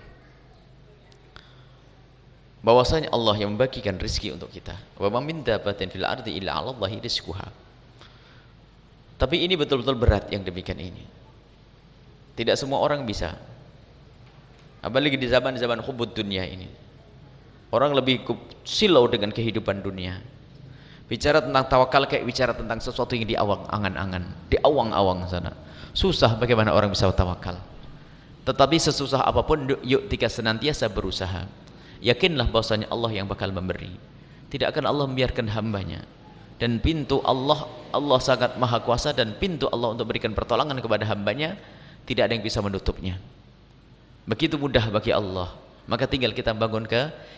bahwasanya Allah yang membagikan rezeki untuk kita. Wa ma min dabbatin fil ardi illa 'ala Allahi rizquha. Tapi ini betul-betul berat yang demikian ini. Tidak semua orang bisa. Apalagi di zaman-zaman hubud dunia ini. Orang lebih silau dengan kehidupan dunia. Bicara tentang tawakal kayak bicara tentang sesuatu yang di awang angan-angan, di awang-awang sana. Susah bagaimana orang bisa tawakal. Tetapi sesusah apapun, yuk tika senantiasa berusaha. Yakinlah bahwasanya Allah yang bakal memberi. Tidak akan Allah membiarkan hambanya. Dan pintu Allah sangat maha kuasa, dan pintu Allah untuk berikan pertolongan kepada hambanya tidak ada yang bisa menutupnya. Begitu mudah bagi Allah. Maka tinggal kita bangun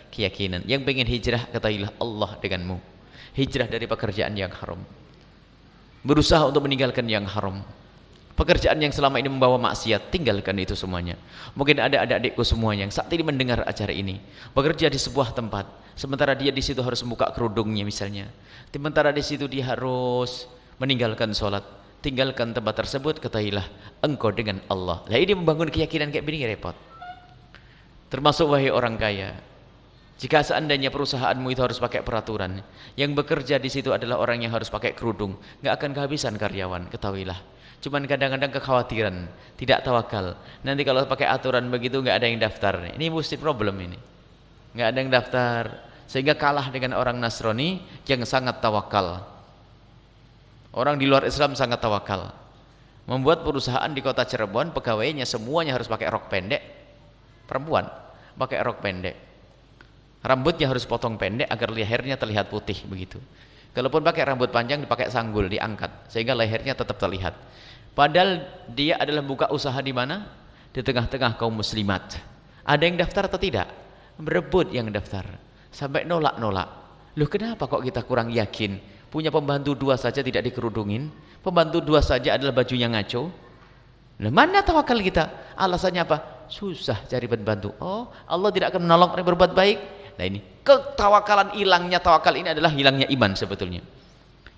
keyakinan. Yang pengen hijrah, ketahuilah Allah denganmu. Hijrah dari pekerjaan yang haram. Berusaha untuk meninggalkan yang haram. Pekerjaan yang selama ini membawa maksiat, tinggalkan itu semuanya. Mungkin ada adik-adikku semuanya yang saat ini mendengar acara ini, bekerja di sebuah tempat, sementara dia di situ harus membuka kerudungnya misalnya. Sementara di situ dia harus meninggalkan sholat. Tinggalkan tempat tersebut, ketahuilah engkau dengan Allah. Lah ini membangun keyakinan kayak begini repot. Termasuk wahai orang kaya, Jika seandainya perusahaanmu itu harus pakai peraturan, yang bekerja di situ adalah orang yang harus pakai kerudung, nggak akan kehabisan karyawan, ketahuilah. Cuman kadang-kadang kekhawatiran, tidak tawakal. Nanti kalau pakai aturan begitu nggak ada yang daftar. Ini mesti problem ini. Nggak ada yang daftar, sehingga kalah dengan orang Nasrani yang sangat tawakal. Orang di luar Islam sangat tawakal. Membuat perusahaan di kota Cirebon, pegawainya semuanya harus pakai rok pendek. Perempuan pakai rok pendek. Rambutnya harus potong pendek agar lehernya terlihat putih begitu. Kalaupun pakai rambut panjang dipakai sanggul, diangkat sehingga lehernya tetap terlihat. Padahal dia adalah buka usaha di mana? Di tengah-tengah kaum muslimat. Ada yang daftar atau tidak? Berebut yang daftar. Sampai nolak-nolak. Loh kenapa kok kita kurang yakin? Punya pembantu 2 saja tidak dikerudungin. Pembantu 2 saja adalah bajunya ngaco. Nah, mana tawakal kita? Alasannya apa? Susah cari pembantu. Oh, Allah tidak akan menolong orang yang berbuat baik. Nah ini, ketawakalan, hilangnya tawakal ini adalah hilangnya iman sebetulnya.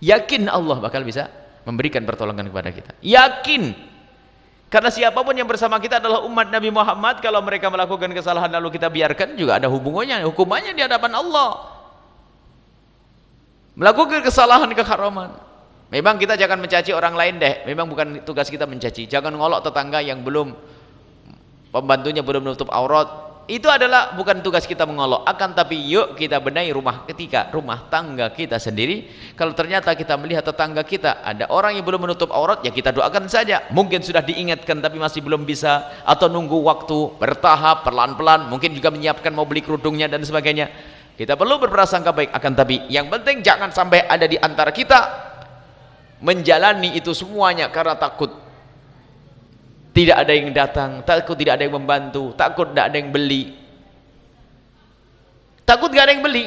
Yakin Allah bakal bisa memberikan pertolongan kepada kita. Yakin. Karena siapapun yang bersama kita adalah umat Nabi Muhammad, kalau mereka melakukan kesalahan lalu kita biarkan, juga ada hubungannya, hukumannya di hadapan Allah. Melakukan kesalahan, keharaman. Memang kita jangan mencaci orang lain deh. Memang bukan tugas kita mencaci. Jangan ngolok tetangga yang belum, pembantunya belum menutup aurat. Itu adalah bukan tugas kita mengolok, akan tapi yuk kita benahi rumah tangga kita sendiri. Kalau ternyata kita melihat tetangga kita ada orang yang belum menutup aurat, ya kita doakan saja. Mungkin sudah diingatkan tapi masih belum bisa, atau nunggu waktu, bertahap, pelan-pelan, mungkin juga menyiapkan mau beli kerudungnya dan sebagainya. Kita perlu berprasangka baik, akan tapi yang penting jangan sampai ada di antara kita menjalani itu semuanya karena takut tidak ada yang datang, takut tidak ada yang membantu, takut tidak ada yang beli, takut tidak ada yang beli,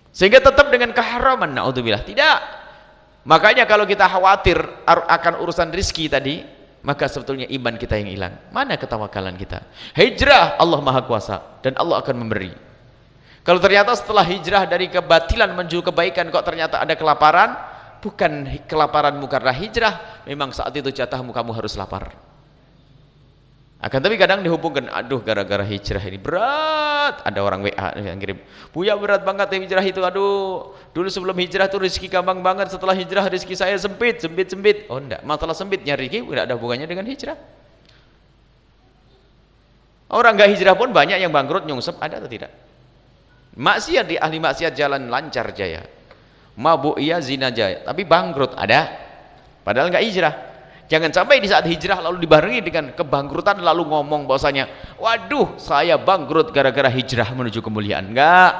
sehingga tetap dengan keharaman. Naudzubillah. Tidak. Makanya kalau kita khawatir akan urusan rizki tadi, maka sebetulnya iman kita yang hilang. Mana ketawakalan kita? Hijrah, Allah Maha Kuasa dan Allah akan memberi. Kalau ternyata setelah hijrah dari kebatilan menuju kebaikan kok ternyata ada kelaparan, bukan kelaparanmu karena hijrah, memang saat itu jatahmu, kamu harus lapar. Akan tapi kadang dihubungkan, aduh gara-gara hijrah ini berat. Ada orang WA yang kirim, Buya berat banget ya hijrah itu, aduh dulu sebelum hijrah tuh rezeki gampang banget, setelah hijrah rezeki saya sempit. Oh enggak, masalah sempitnya rezeki tidak ada hubungannya dengan hijrah. Orang enggak hijrah pun banyak yang bangkrut, nyungsep, ada atau tidak? Maksiat, di ahli maksiat jalan lancar jaya, mabuk iya, zina jaya, tapi bangkrut ada, padahal nggak hijrah. Jangan sampai di saat hijrah lalu dibarengi dengan kebangkrutan lalu ngomong bahwasanya, waduh saya bangkrut gara-gara hijrah menuju kemuliaan. Enggak.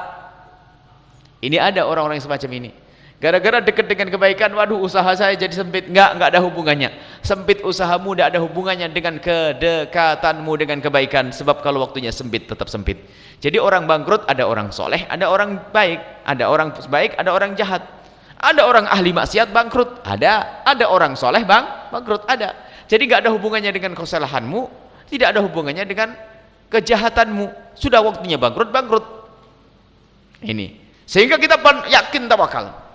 Ini ada orang-orang yang semacam ini. Gara-gara dekat dengan kebaikan, waduh usaha saya jadi sempit. Enggak ada hubungannya. Sempit usahamu tidak ada hubungannya dengan kedekatanmu dengan kebaikan. Sebab kalau waktunya sempit, tetap sempit. Jadi orang bangkrut ada orang soleh, ada orang baik. Ada orang baik, ada orang jahat. Ada orang ahli maksiat bangkrut, ada orang soleh bangkrut, ada. Jadi enggak ada hubungannya dengan kesalahanmu, tidak ada hubungannya dengan kejahatanmu. Sudah waktunya bangkrut. Ini. Sehingga kita yakin tawakal.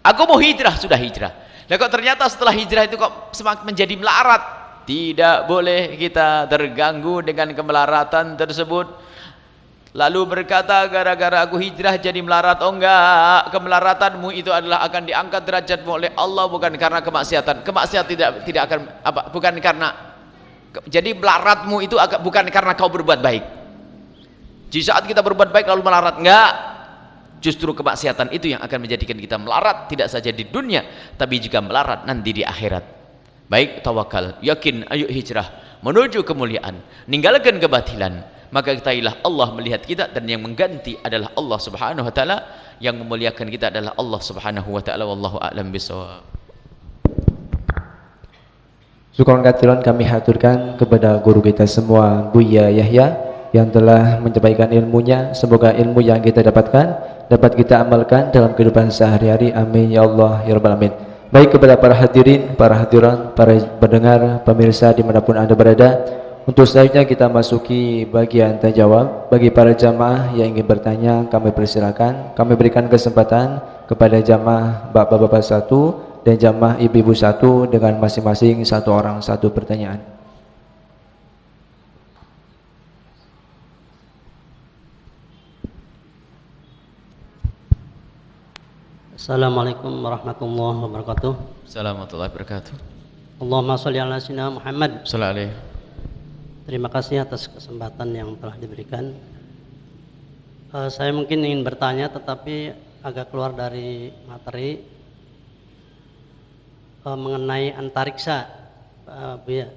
Aku mau hijrah, sudah hijrah. Nah kok ternyata setelah hijrah itu kok semakin menjadi melarat. Tidak boleh kita terganggu dengan kemelaratan tersebut. Lalu berkata, gara-gara aku hijrah jadi melarat. Oh enggak, kemelaratanmu itu adalah akan diangkat derajatmu oleh Allah, bukan karena kemaksiatan. Kemaksiatan tidak akan bukan karena. Jadi melaratmu itu bukan karena kau berbuat baik. Di saat kita berbuat baik lalu melarat, enggak. Justru kemaksiatan itu yang akan menjadikan kita melarat, tidak saja di dunia tapi juga melarat nanti di akhirat. Baik, tawakal, yakin, ayo hijrah menuju kemuliaan, ninggalkan kebatilan. Maka ketahuilah Allah melihat kita dan yang mengganti adalah Allah Subhanahu wa taala, yang memuliakan kita adalah Allah Subhanahu wa taala. Wallahu a'lam bishawab. Syukron katsiran kami haturkan kepada guru kita semua, Buya Yahya, yang telah menyampaikan ilmunya. Semoga ilmu yang kita dapatkan dapat kita amalkan dalam kehidupan sehari-hari. Amin ya Allah ya rabbal alamin. Baik, kepada para hadirin, para hadirat, para pendengar, pemirsa dimanapun Anda berada, untuk selanjutnya kita masuki bagian tanya jawab. Bagi para jamaah yang ingin bertanya, kami persilakan. Kami berikan kesempatan kepada jamaah bapak-bapak satu dan jamaah ibu-ibu satu dengan masing-masing satu orang satu pertanyaan. Assalamualaikum warahmatullahi wabarakatuh. Assalamualaikum warahmatullahi wabarakatuh. Allahumma sholli ala sayyidina Muhammad. Sallallahu alaihi. Terima kasih atas kesempatan yang telah diberikan. Saya mungkin ingin bertanya tetapi agak keluar dari materi mengenai antariksa, Buya.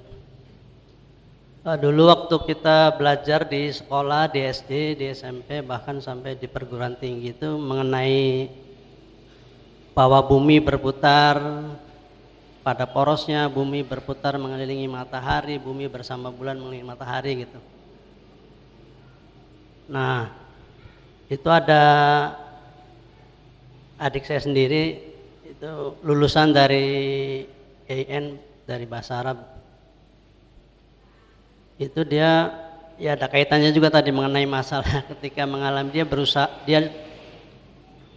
Dulu waktu kita belajar di sekolah, di SD, di SMP, bahkan sampai di perguruan tinggi itu mengenai bahwa bumi berputar pada porosnya, bumi berputar mengelilingi matahari, bumi bersama bulan mengelilingi matahari gitu. Nah, itu ada adik saya sendiri itu lulusan dari AN, dari bahasa Arab. Itu dia ya ada kaitannya juga tadi mengenai masalah ketika mengalami dia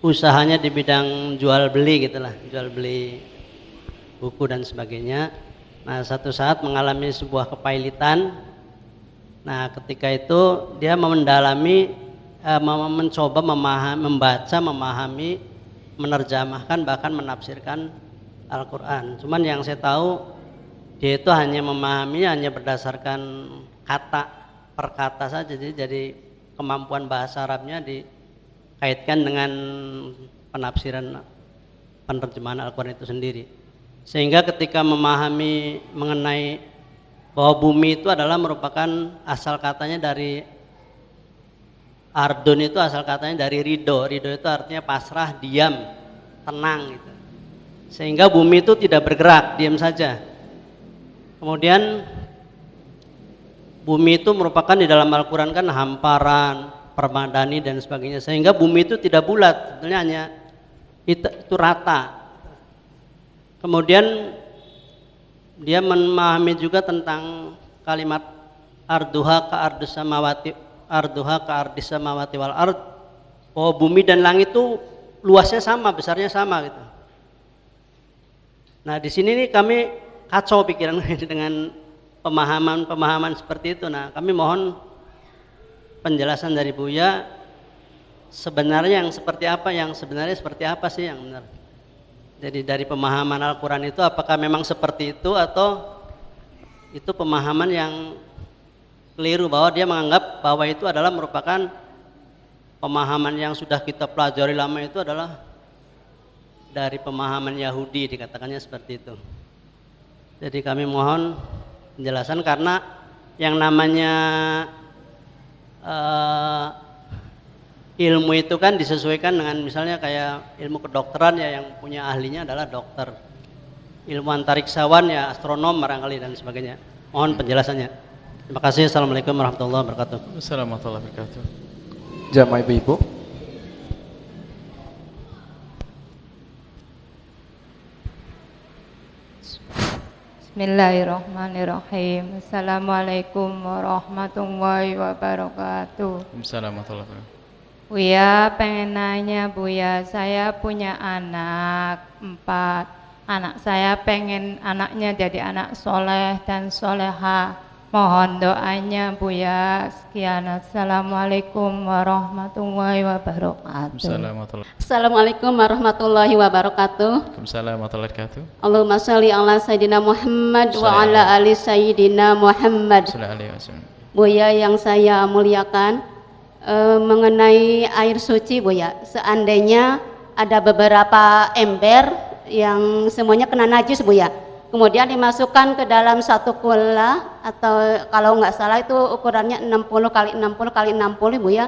usahanya di bidang jual beli gitulah, jual beli buku dan sebagainya. Nah, satu saat mengalami sebuah kepailitan. Nah, ketika itu dia mendalami, mencoba membaca, memahami, menerjemahkan, bahkan menafsirkan Al-Quran. Cuman yang saya tahu dia itu hanya memahaminya hanya berdasarkan kata per kata saja. Jadi kemampuan bahasa Arabnya dikaitkan dengan penafsiran, penerjemahan Al-Quran itu sendiri. Sehingga ketika memahami mengenai bahwa bumi itu adalah merupakan asal katanya dari ardun, itu asal katanya dari ridho. Ridho itu artinya pasrah, diam, tenang gitu. Sehingga bumi itu tidak bergerak, diam saja. Kemudian bumi itu merupakan di dalam Al-Quran kan hamparan, permadani dan sebagainya. Sehingga bumi itu tidak bulat, sebetulnya hanya itu rata. Kemudian dia memahami juga tentang kalimat arduha ka ardis samawati wal ard. Oh, bumi dan langit itu luasnya sama, besarnya sama gitu. Nah, di sini nih kami kacau pikiran dengan pemahaman seperti itu. Nah, kami mohon penjelasan dari Buya, sebenarnya sebenarnya seperti apa sih yang benar. Jadi dari pemahaman Al-Quran itu apakah memang seperti itu atau itu pemahaman yang keliru, bahwa dia menganggap bahwa itu adalah merupakan pemahaman yang sudah kita pelajari lama, itu adalah dari pemahaman Yahudi, dikatakannya seperti itu. Jadi kami mohon penjelasan, karena yang namanya ilmu itu kan disesuaikan dengan misalnya kayak ilmu kedokteran ya, yang punya ahlinya adalah dokter. Ilmu antariksawan ya astronom barangkali dan sebagainya. Mohon penjelasannya. Terima kasih. Assalamualaikum warahmatullahi wabarakatuh. Assalamualaikum warahmatullahi wabarakatuh. Jamaah ibu-ibu. Bismillahirrahmanirrahim. Assalamualaikum warahmatullahi wabarakatuh. Assalamualaikum warahmatullahi wabarakatuh. Buya, pengen nanya Buya, saya punya anak 4. Anak saya pengen anaknya jadi anak soleh dan soleha. Mohon doanya Buya. Sekian. Assalamualaikum warahmatullahi wabarakatuh. Assalamualaikum warahmatullahi wabarakatuh. Waalaikumsalam warahmatullahi wabarakatuh. Allahumma sholli ala sayyidina Muhammad wa ala ali sayyidina Muhammad. Buya yang saya muliakan, mengenai air suci Buya, seandainya ada beberapa ember yang semuanya kena najis Buya, kemudian dimasukkan ke dalam satu kula, atau kalau nggak salah itu ukurannya 60 kali 60 kali 60 Buya.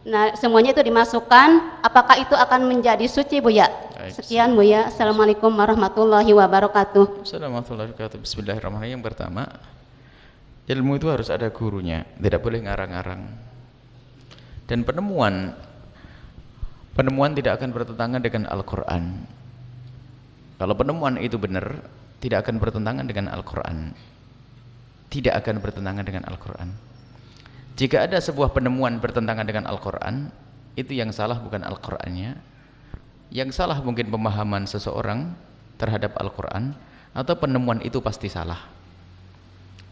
Nah, semuanya itu dimasukkan, apakah itu akan menjadi suci Buya? Sekian Buya. Assalamualaikum warahmatullahi wabarakatuh. Assalamualaikum warahmatullahi wabarakatuh. Bismillahirrahmanirrahim. Yang pertama, ilmu itu harus ada gurunya, tidak boleh ngarang-ngarang. Dan penemuan tidak akan bertentangan dengan Al-Quran. Kalau penemuan itu benar, tidak akan bertentangan dengan Al-Quran. Tidak akan bertentangan dengan Al-Quran. Jika ada sebuah penemuan bertentangan dengan Al-Quran, itu yang salah bukan Al-Qurannya. Yang salah mungkin pemahaman seseorang terhadap Al-Quran, atau penemuan itu pasti salah.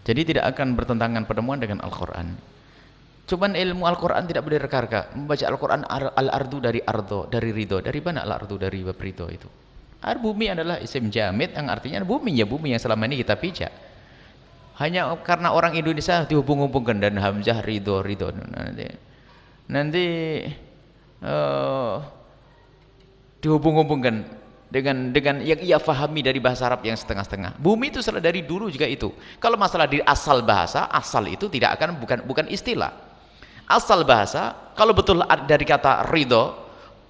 Jadi tidak akan bertentangan penemuan dengan Al-Quran. Cuman ilmu Al-Quran tidak boleh reka-reka. Membaca Al-Quran al-ardu dari ardo, dari ridho. Dari mana al-ardu dari ridho itu? Bumi adalah isim jamid yang artinya bumi, ya bumi yang selama ini kita pijak. Hanya karena orang Indonesia dihubung-hubungkan dan hamzah ridho. Nanti dihubung-hubungkan dengan yang ia fahami dari bahasa Arab yang setengah-setengah. Bumi itu salah dari dulu juga itu. Kalau masalah di asal bahasa, asal itu tidak akan bukan istilah. Asal bahasa kalau betul dari kata ridho,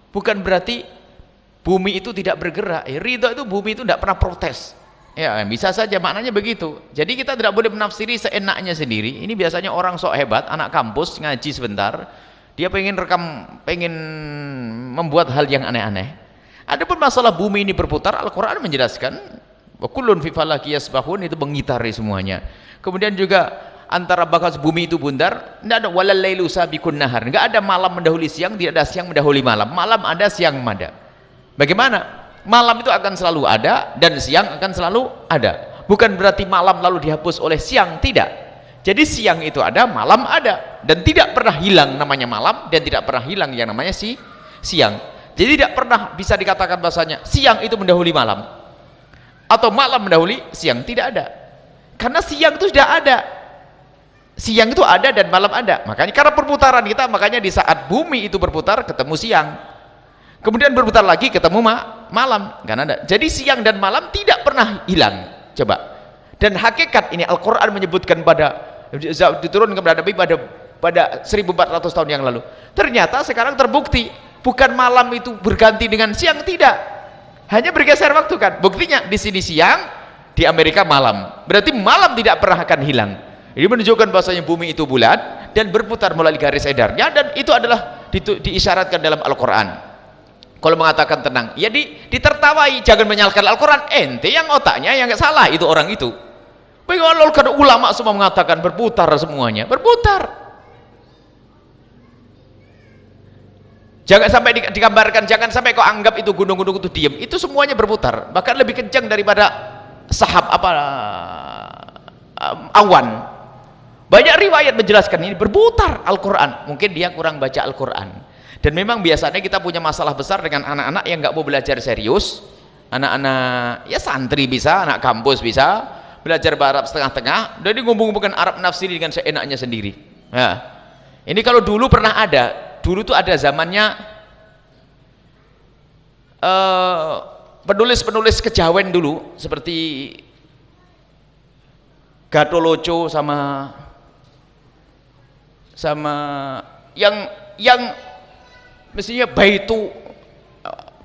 bukan berarti bumi itu tidak bergerak. Ridho itu bumi itu tidak pernah protes. Ya, bisa saja maknanya begitu. Jadi kita tidak boleh menafsiri seenaknya sendiri. Ini biasanya orang sok hebat, anak kampus ngaji sebentar, dia pengen membuat hal yang aneh-aneh. Adapun masalah bumi ini berputar, Al-Quran menjelaskan wa kullun fi falaki yasbahun, itu mengitari semuanya. Kemudian juga antara bakas bumi itu bundar, tidak ada walal lailu sabiqun nahar, enggak ada malam mendahului siang, tidak ada siang mendahului malam. Malam ada, siang ada. Bagaimana? Malam itu akan selalu ada dan siang akan selalu ada. Bukan berarti malam lalu dihapus oleh siang, tidak. Jadi siang itu ada, malam ada, dan tidak pernah hilang namanya malam dan tidak pernah hilang yang namanya siang. Jadi tidak pernah bisa dikatakan bahasanya siang itu mendahului malam atau malam mendahului siang, tidak ada. Karena siang itu sudah ada. Siang itu ada dan malam ada. Makanya karena perputaran kita, makanya di saat bumi itu berputar ketemu siang. Kemudian berputar lagi ketemu malam, kan ada. Jadi siang dan malam tidak pernah hilang. Coba. Dan hakikat ini Al-Qur'an menyebutkan diturunkan kepada Nabi pada 1400 tahun yang lalu. Ternyata sekarang terbukti bukan malam itu berganti dengan siang, tidak. Hanya bergeser waktu kan. Buktinya di sini siang, di Amerika malam. Berarti malam tidak pernah akan hilang. Ini menunjukkan bahwasanya bumi itu bulat dan berputar melalui garis edarnya, dan itu adalah diisyaratkan dalam Al-Qur'an. Kalau mengatakan tenang, ya ditertawai, jangan menyalahkan Al-Quran. Ente yang otaknya yang nggak salah, itu orang itu. Bagaimana kalau ulama semua mengatakan berputar semuanya, berputar. Jangan sampai digambarkan, jangan sampai kau anggap itu gunung-gunung itu diam. Itu semuanya berputar, bahkan lebih kencang daripada awan. Banyak riwayat menjelaskan ini berputar Al-Quran. Mungkin dia kurang baca Al-Quran. Dan memang biasanya kita punya masalah besar dengan anak-anak yang nggak mau belajar serius. Anak-anak ya santri bisa, anak kampus bisa belajar bahasa Arab setengah-tengah, jadi ngomong-ngomongkan Arab nafsiri dengan seenaknya sendiri. Nah, ini kalau dulu pernah ada, dulu tuh ada zamannya penulis-penulis kejawen dulu, seperti Gatoloco sama yang mestinya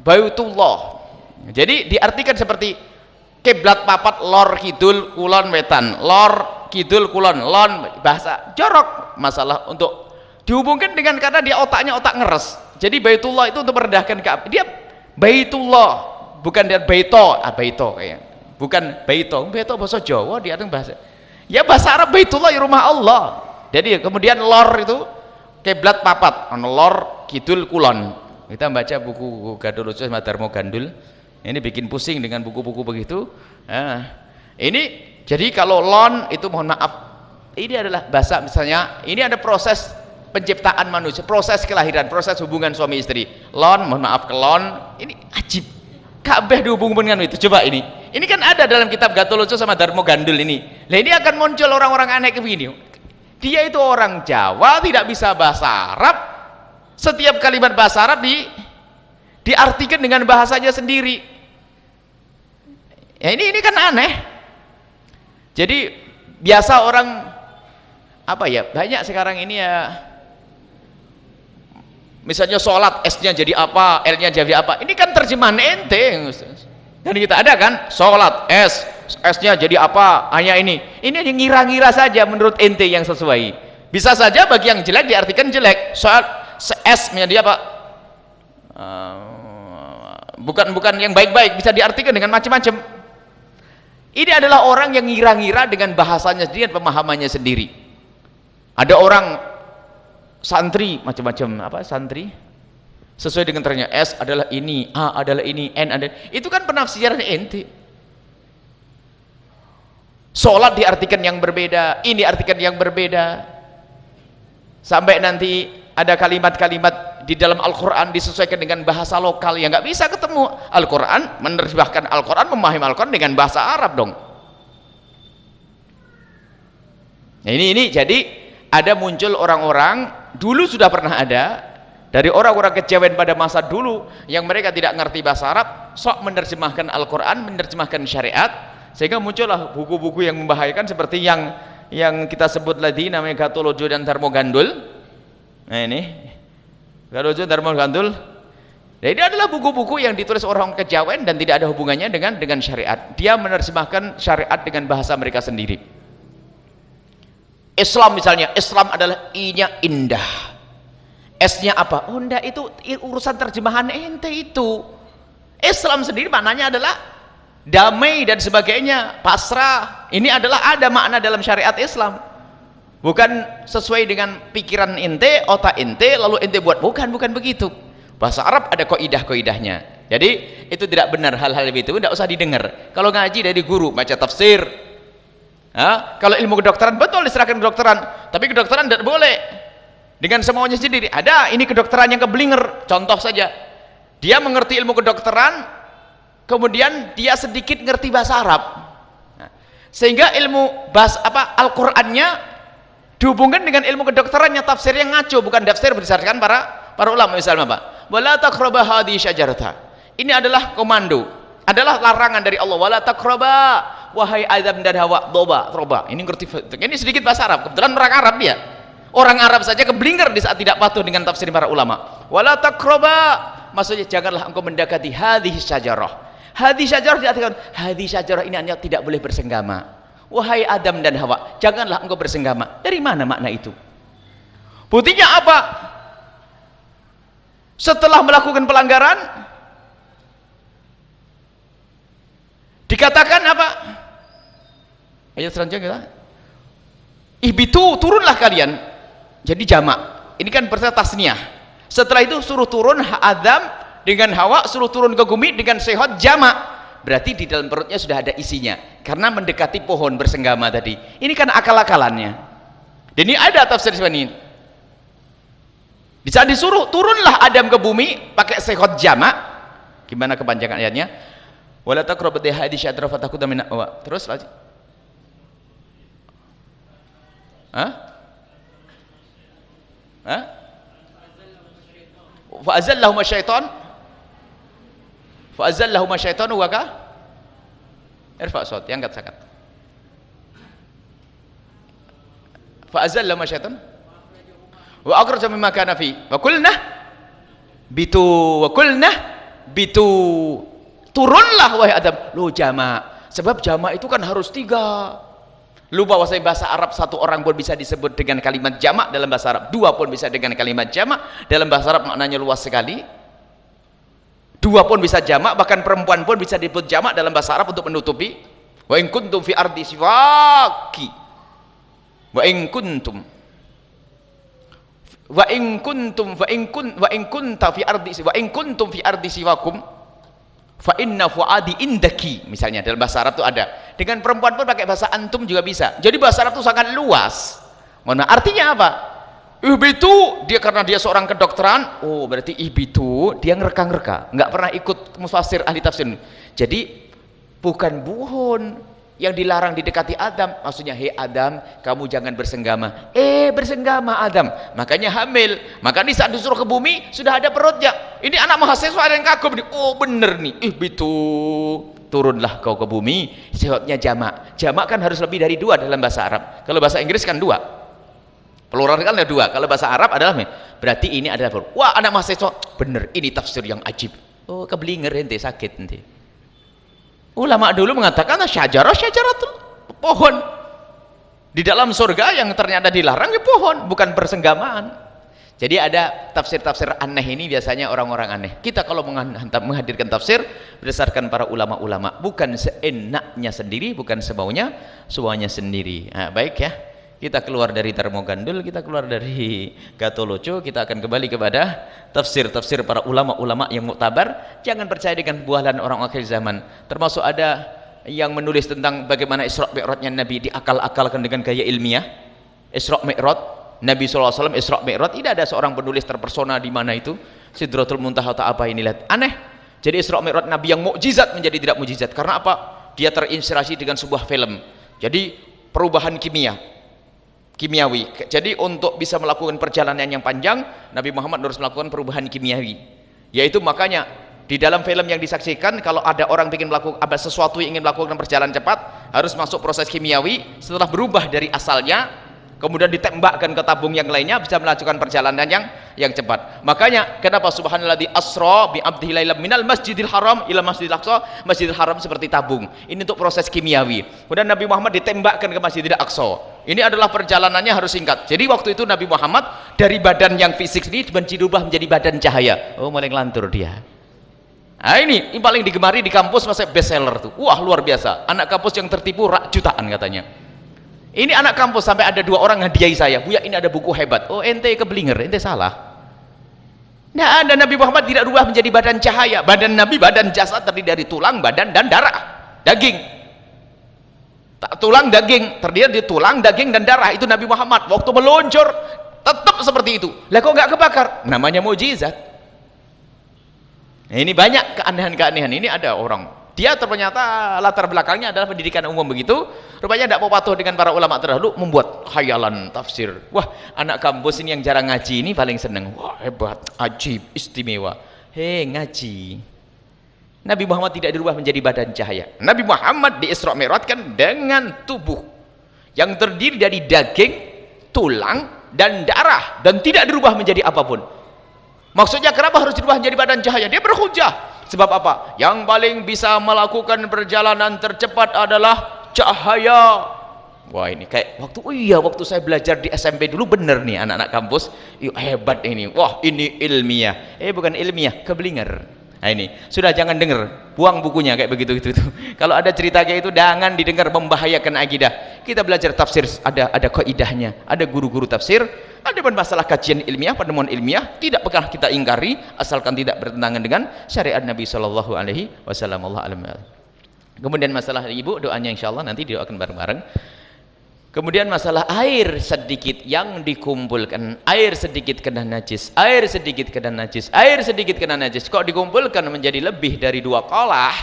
Baitullah. Jadi diartikan seperti kiblat papat lor kidul kulon wetan, lor kidul kulon lon, bahasa jorok masalah untuk dihubungkan dengan karena dia otaknya otak ngeres. Jadi Baitullah itu untuk merendahkan Ka'bah. Dia Baitullah, bukan dia Baito, Baito kayak. Bukan Baito bahasa Jawa, dia bahasa. Ya bahasa Arab Baitullah ya rumah Allah. Jadi kemudian lor itu kiblat papat, lor kidul kulon. Kita baca buku Gatoloco sama Darmo Gandul, ini bikin pusing dengan buku-buku begitu. Nah, ini jadi kalau lon itu mohon maaf, ini adalah bahasa, misalnya ini ada proses penciptaan manusia, proses kelahiran, proses hubungan suami istri. Lon, mohon maaf, kelon, ini ajib. Ka'bah dihubungkan dengan itu. Coba ini kan ada dalam kitab Gatoloco sama Darmo Gandul ini. Nah ini akan muncul orang-orang aneh begini. Dia itu orang Jawa, tidak bisa bahasa Arab. Setiap kalimat bahasa Arab diartikan dengan bahasanya sendiri. Ya ini kan aneh. Jadi biasa orang banyak sekarang ini ya, misalnya sholat S-nya jadi apa, L-nya jadi apa. Ini kan terjemahan ente. Dan kita ada kan sholat S-nya jadi apa, hanya ini hanya ngira-ngira saja menurut ente yang sesuai. Bisa saja bagi yang jelek diartikan jelek. Sholat S menjadi apa, bukan yang baik-baik, bisa diartikan dengan macam-macam. Ini adalah orang yang ngira-ngira dengan bahasanya sendiri dan pemahamannya sendiri. Ada orang santri macam-macam, santri sesuai dengan terangnya, S adalah ini, A adalah ini, N adalah itu kan penafsiran ente. Sholat diartikan yang berbeda, ini diartikan yang berbeda. Sampai nanti ada kalimat-kalimat di dalam Al-Quran disesuaikan dengan bahasa lokal, ya nggak bisa ketemu. Al-Quran menerjemahkan Al-Quran, memahami Al-Quran dengan bahasa Arab dong. Nah, ini jadi ada muncul orang-orang, dulu sudah pernah ada dari orang-orang kejawen pada masa dulu yang mereka tidak ngerti bahasa Arab, sok menerjemahkan Al-Quran, menerjemahkan syariat, sehingga muncullah buku-buku yang membahayakan seperti yang kita sebut tadi, namanya Gatolojo dan Darmogandul. Nah ini Gatolojo dan Darmogandul. Nah, ini adalah buku-buku yang ditulis orang kejawen dan tidak ada hubungannya dengan syariat. Dia menerjemahkan syariat dengan bahasa mereka sendiri. Islam misalnya, Islam adalah I-nya indah, S-nya apa? Oh enggak, itu urusan terjemahan ente itu. Islam sendiri maknanya adalah damai dan sebagainya, pasrah. Ini adalah ada makna dalam syariat Islam, bukan sesuai dengan pikiran ente, otak ente, lalu ente buat. Bukan begitu. Bahasa Arab ada kaidah-kaidahnya. Jadi itu tidak benar, hal-hal itu tidak usah didengar. Kalau ngaji dari guru, baca tafsir. Kalau ilmu kedokteran betul diserahkan kedokteran, tapi kedokteran tidak boleh dengan semaunya sendiri. Ada ini kedokteran yang keblinger. Contoh saja, dia mengerti ilmu kedokteran, kemudian dia sedikit ngerti bahasa Arab, sehingga ilmu bahasa Al-Qur'annya dihubungkan dengan ilmu kedokterannya, tafsir yang ngaco, bukan tafsir berdasarkan para ulama. Misalnya apa? Wala taqraba hadhihi syajarata. Ini adalah komando, adalah larangan dari Allah. Wala taqraba, wahai Adam dan Hawa, troba. Ini ngerti, ini sedikit bahasa Arab. Kebetulan orang Arab dia. Orang Arab saja keblinger di saat tidak patuh dengan tafsir para ulama. Wala taqraba, maksudnya janganlah engkau mendekati hadhihi syajarah. Hadhihi syajarah diartikan, hadhihi syajarah ini hanya tidak boleh bersenggama. Wahai Adam dan Hawa, janganlah engkau bersenggama. Dari mana makna itu? Buktinya apa? Setelah melakukan pelanggaran, dikatakan apa? Ayat selanjutnya, ihbitu, turunlah kalian. Jadi jamak. Ini kan berarti tasniyah. Setelah itu suruh turun Adam dengan Hawa, suruh turun ke bumi dengan sehat, jamak. Berarti di dalam perutnya sudah ada isinya, karena mendekati pohon bersenggama tadi. Ini kan akal-akalannya. Dan ini ada tafsir seperti ini. Di saat disuruh turunlah Adam ke bumi pakai sehat jamak. Gimana kepanjangan ayatnya? Wala taqrabu hadhihi syajarah fatakuta min terus lagi. Fa'azallahuma syaitan wa ka irfa' sawt, yang angkat sangat. Fa'azallahuma syaitan wa akhraja mimma kana fi wa qulna bitu turunlah wahai Adam. Lo jamak, sebab jamak itu kan harus 3. Lupa bahasa Arab, satu orang pun bisa disebut dengan kalimat jamak dalam bahasa Arab, 2 pun bisa dengan kalimat jamak dalam bahasa Arab, maknanya luas sekali. 2 pun bisa jamak, bahkan perempuan pun bisa disebut jamak dalam bahasa Arab untuk menutupi. Wa in kuntum fi ardi siwaki, wa in kuntum fi ardi siwakum fa inna fuadi indaki, misalnya dalam bahasa Arab itu ada. Dengan perempuan pun pakai bahasa antum juga bisa. Jadi bahasa Arab itu sangat luas. Mana artinya apa? Ihbitu, dia karena dia seorang kedokteran, oh berarti ihbitu dia ngereka-ngereka, nggak pernah ikut mufasir ahli tafsir. Jadi bukan buhon yang dilarang didekati Adam, maksudnya hei Adam, kamu jangan bersenggama. Bersenggama Adam, makanya hamil. Maka di saat disuruh ke bumi sudah ada perutnya. Ini anak mahasiswa ada yang kagum nih. Oh bener nih, ihbitu, turunlah kau ke bumi. Sehatnya jamak. Jamak kan harus lebih dari 2 dalam bahasa Arab. Kalau bahasa Inggris kan 2. Plural kan ada 2. Kalau bahasa Arab adalah, berarti ini adalah, wah anak mahasiswa, bener ini tafsir yang ajib. Oh keblinger ente, sakit ente. Ulama dulu mengatakan syajarah pohon di dalam surga yang ternyata dilarang, ya pohon, bukan persenggamaan. Jadi ada tafsir-tafsir aneh ini biasanya orang-orang aneh. Kita kalau menghadirkan tafsir berdasarkan para ulama-ulama, bukan seenaknya sendiri, bukan semaunya suanya sendiri. Nah, baik ya, kita keluar dari Darmogandul, kita keluar dari Gatoloco, kita akan kembali kepada tafsir-tafsir para ulama-ulama yang muktabar. Jangan percaya dengan bualan orang akhir zaman. Termasuk ada yang menulis tentang bagaimana Isra Mi'rajnya Nabi diakal-akalkan dengan gaya ilmiah. Isra Mi'raj Nabi SAW Isra Mi'raj, tidak ada seorang penulis terpersona di mana itu Sidratul Muntaha atau apa ini, lihat aneh. Jadi Isra Mi'raj Nabi yang mukjizat menjadi tidak mukjizat karena apa? Dia terinspirasi dengan sebuah film. Jadi perubahan kimiawi. Jadi untuk bisa melakukan perjalanan yang panjang, Nabi Muhammad harus melakukan perubahan kimiawi. Yaitu makanya di dalam film yang disaksikan, kalau ada orang ingin melakukan sesuatu yang ingin melakukan perjalanan cepat, harus masuk proses kimiawi. Setelah berubah dari asalnya, kemudian ditembakkan ke tabung yang lainnya, bisa melakukan perjalanan yang cepat. Makanya kenapa subhanalladzi asra bi abdihi lailan minal masjidil haram ila masjidil aqsa, masjidil haram seperti tabung. Ini untuk proses kimiawi. Kemudian Nabi Muhammad ditembakkan ke Masjidil Aqsa. Ini adalah perjalanannya harus singkat. Jadi waktu itu Nabi Muhammad dari badan yang fisik ini dirubah menjadi badan cahaya. Oh, mulai ngelantur dia. Nah ini paling digemari di kampus, masa bestseller tuh. Wah, luar biasa. Anak kampus yang tertipu jutaan katanya. Ini anak kampus sampai ada 2 orang hadiahi saya, Buya ini ada buku hebat. Oh, ente keblinger, ente salah. Nah, ada Nabi Muhammad tidak berubah menjadi badan cahaya. Badan Nabi, badan jasad terdiri dari tulang, badan dan darah, daging. Tulang, daging, terdiri dari tulang, daging dan darah. Itu Nabi Muhammad. Waktu meluncur tetap seperti itu. Lah kok nggak kebakar? Namanya mukjizat. Nah, ini banyak keanehan-keanehan. Ini ada orang, dia ternyata latar belakangnya adalah pendidikan umum begitu, rupanya tidak mau patuh dengan para ulama terdahulu, membuat khayalan tafsir. Wah, anak kampus ini yang jarang ngaji ini paling seneng. Wah, hebat, ajib, istimewa. Hei, ngaji. Nabi Muhammad tidak dirubah menjadi badan cahaya. Nabi Muhammad di Isra Mi'raj kan dengan tubuh yang terdiri dari daging, tulang dan darah, dan tidak dirubah menjadi apapun. Maksudnya kenapa harus dirubah menjadi badan cahaya? Dia berhujah. Sebab apa? Yang paling bisa melakukan perjalanan tercepat adalah cahaya. Wah, ini kayak waktu saya belajar di SMP dulu, bener nih anak-anak kampus. Hebat ini. Wah, ini ilmiah. Bukan ilmiah, keblinger. Nah ini, sudah jangan dengar, buang bukunya kayak begitu itu. Kalau ada cerita kayak itu jangan didengar, membahayakan akidah. Kita belajar tafsir, ada kaidahnya, ada guru-guru tafsir. Ada masalah kajian ilmiah, penemuan ilmiah tidak pernah kita ingkari asalkan tidak bertentangan dengan syariat Nabi sallallahu alaihi wasallam. Kemudian masalah ibu, doanya insyaallah nanti didoakan bareng-bareng. Kemudian masalah air sedikit yang dikumpulkan, air sedikit kena najis, air sedikit kena najis, air sedikit kena najis, kok dikumpulkan menjadi lebih dari 2 kolah,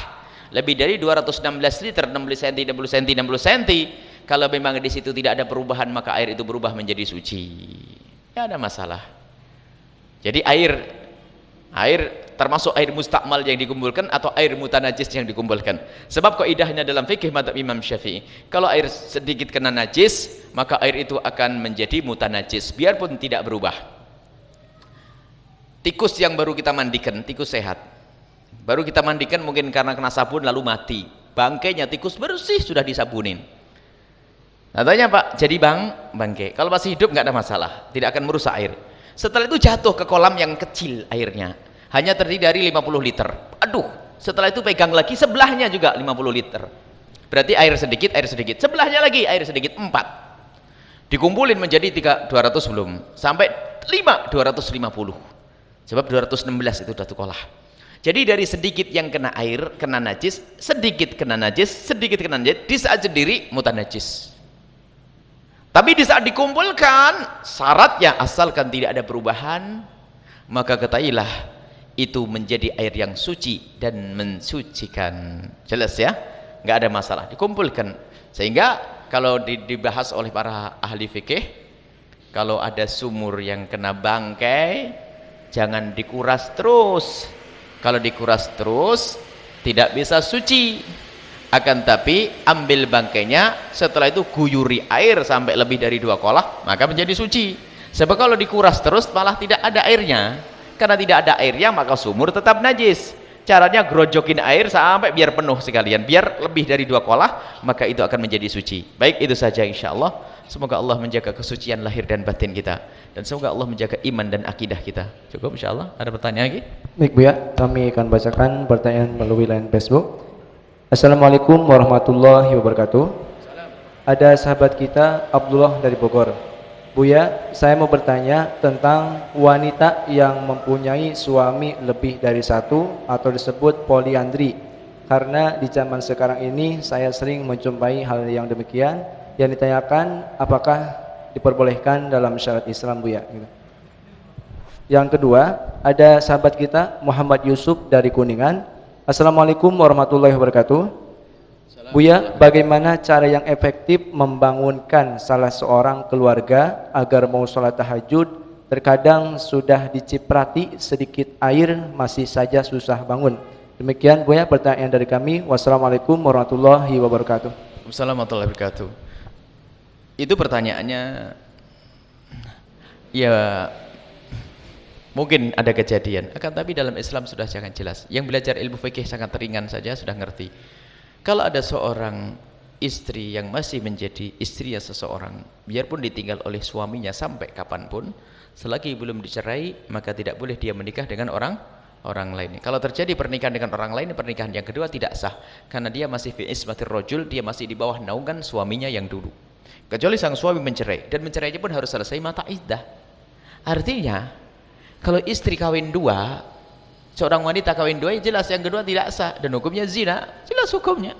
lebih dari 216 liter, 60 cm, 60 cm, 60 cm. Kalau memang di situ tidak ada perubahan, maka air itu berubah menjadi suci. Ya ada masalah. Jadi air termasuk air mustakmal yang dikumpulkan atau air mutanajis yang dikumpulkan. Sebab kaidahnya dalam fikih mazhab Imam Syafi'i, kalau air sedikit kena najis, maka air itu akan menjadi mutanajis biarpun tidak berubah. Tikus yang baru kita mandikan, tikus sehat, baru kita mandikan mungkin karena kena sabun lalu mati, bangkainya tikus bersih sudah disabunin. Katanya Pak, jadi bangkai kalau masih hidup nggak ada masalah, tidak akan merusak air. Setelah itu jatuh ke kolam yang kecil airnya, hanya terdiri dari 50 liter. Aduh, setelah itu pegang lagi, sebelahnya juga 50 liter. Berarti air sedikit, sebelahnya lagi air sedikit, 4. Dikumpulin menjadi 200 belum, sampai 250. Sebab 216 itu satu kolah. Jadi dari sedikit yang kena air, kena najis, sedikit kena najis, di saat sendiri mutanajis. Tapi di saat dikumpulkan, syaratnya asalkan tidak ada perubahan, maka ketahuilah itu menjadi air yang suci dan mensucikan. Jelas ya? Nggak ada masalah, dikumpulkan. Sehingga kalau dibahas oleh para ahli fikih, kalau ada sumur yang kena bangkai, jangan dikuras terus. Kalau dikuras terus tidak bisa suci. Akan tapi ambil bangkainya, setelah itu guyuri air sampai lebih dari 2 kolah, maka menjadi suci. Sebab kalau dikuras terus malah tidak ada airnya. Karena tidak ada airnya maka sumur tetap najis. Caranya gerojokin air sampai biar penuh sekalian, biar lebih dari 2 kolah, maka itu akan menjadi suci. Baik, itu saja insyaallah. Semoga Allah menjaga kesucian lahir dan batin kita, dan semoga Allah menjaga iman dan akidah kita. Cukup insyaallah. Ada pertanyaan lagi? Baik Bu ya, kami akan bacakan pertanyaan melalui line Facebook. Assalamualaikum warahmatullahi wabarakatuh. Ada sahabat kita Abdullah dari Bogor. Buya, saya mau bertanya tentang wanita yang mempunyai suami lebih dari 1 atau disebut poliandri. Karena di zaman sekarang ini saya sering menjumpai hal yang demikian. Yang ditanyakan, apakah diperbolehkan dalam syariat Islam Buya gitu. Yang kedua, ada sahabat kita Muhammad Yusuf dari Kuningan. Assalamualaikum warahmatullahi wabarakatuh. Buya, bagaimana cara yang efektif membangunkan salah seorang keluarga agar mau sholat tahajud? Terkadang sudah diciprati sedikit air masih saja susah bangun. Demikian Buya pertanyaan dari kami. Wassalamualaikum warahmatullahi wabarakatuh. Wassalamualaikum warahmatullahi wabarakatuh. Itu pertanyaannya, ya mungkin ada kejadian, akan tapi dalam Islam sudah sangat jelas. Yang belajar ilmu fikih sangat ringan saja sudah ngerti. Kalau ada seorang istri yang masih menjadi istrinya seseorang, biarpun ditinggal oleh suaminya sampai kapanpun, selagi belum dicerai, maka tidak boleh dia menikah dengan orang lain. Kalau terjadi pernikahan dengan orang lain, pernikahan yang kedua tidak sah, karena dia masih fi ismatir rajul, dia masih di bawah naungan suaminya yang dulu. Kecuali sang suami mencerai, dan mencerainya pun harus selesai mata iddah. Artinya, kalau istri kawin dua, seorang wanita kawin dua, jelas yang kedua tidak sah, dan hukumnya zina, jelas hukumnya.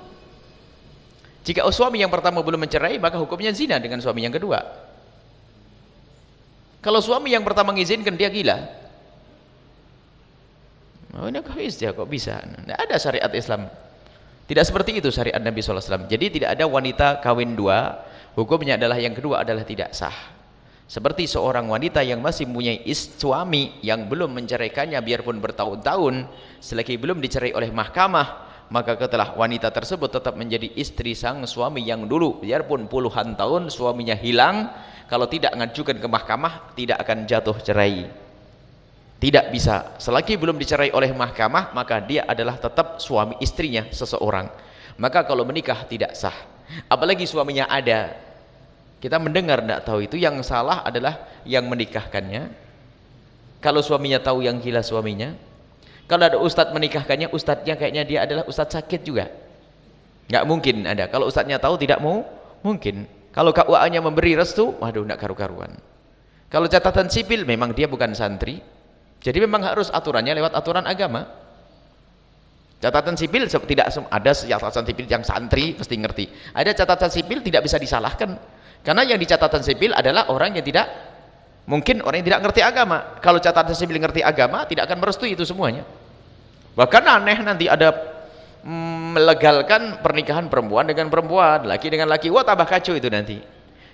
Jika suami yang pertama belum mencerai, maka hukumnya zina dengan suami yang kedua. Kalau suami yang pertama mengizinkan, dia gila. Oh, ini kok bisa? Tidak ada syariat Islam. Tidak seperti itu syariat Nabi SAW. Jadi tidak ada wanita kawin dua, hukumnya adalah yang kedua adalah tidak sah. Seperti seorang wanita yang masih mempunyai suami yang belum menceraikannya biarpun bertahun-tahun, selagi belum dicerai oleh mahkamah, maka setelah wanita tersebut tetap menjadi istri sang suami yang dulu, biarpun puluhan tahun suaminya hilang, kalau tidak mengajukan ke mahkamah tidak akan jatuh cerai. Tidak bisa, selagi belum dicerai oleh mahkamah, maka dia adalah tetap suami istrinya seseorang. Maka kalau menikah tidak sah, apalagi suaminya ada. Kita mendengar tidak tahu, itu yang salah adalah yang menikahkannya. Kalau suaminya tahu, yang gila suaminya. Kalau ada ustadz menikahkannya, ustadznya kayaknya dia adalah ustadz sakit juga, nggak mungkin ada. Kalau ustadznya tahu, tidak mau mungkin. Kalau KUA-nya memberi restu, waduh, nggak karu-karuan. Kalau catatan sipil, memang dia bukan santri, jadi memang harus aturannya lewat aturan agama. Catatan sipil tidak ada catatan sipil yang santri pasti ngerti. Ada catatan sipil tidak bisa disalahkan. Karena yang di catatan sipil adalah orang yang tidak, mungkin orang yang tidak ngerti agama. Kalau catatan sipil ngerti agama, tidak akan merestui itu semuanya. Bahkan aneh nanti ada melegalkan pernikahan perempuan dengan perempuan, laki dengan laki. Wah, tambah kacau itu nanti.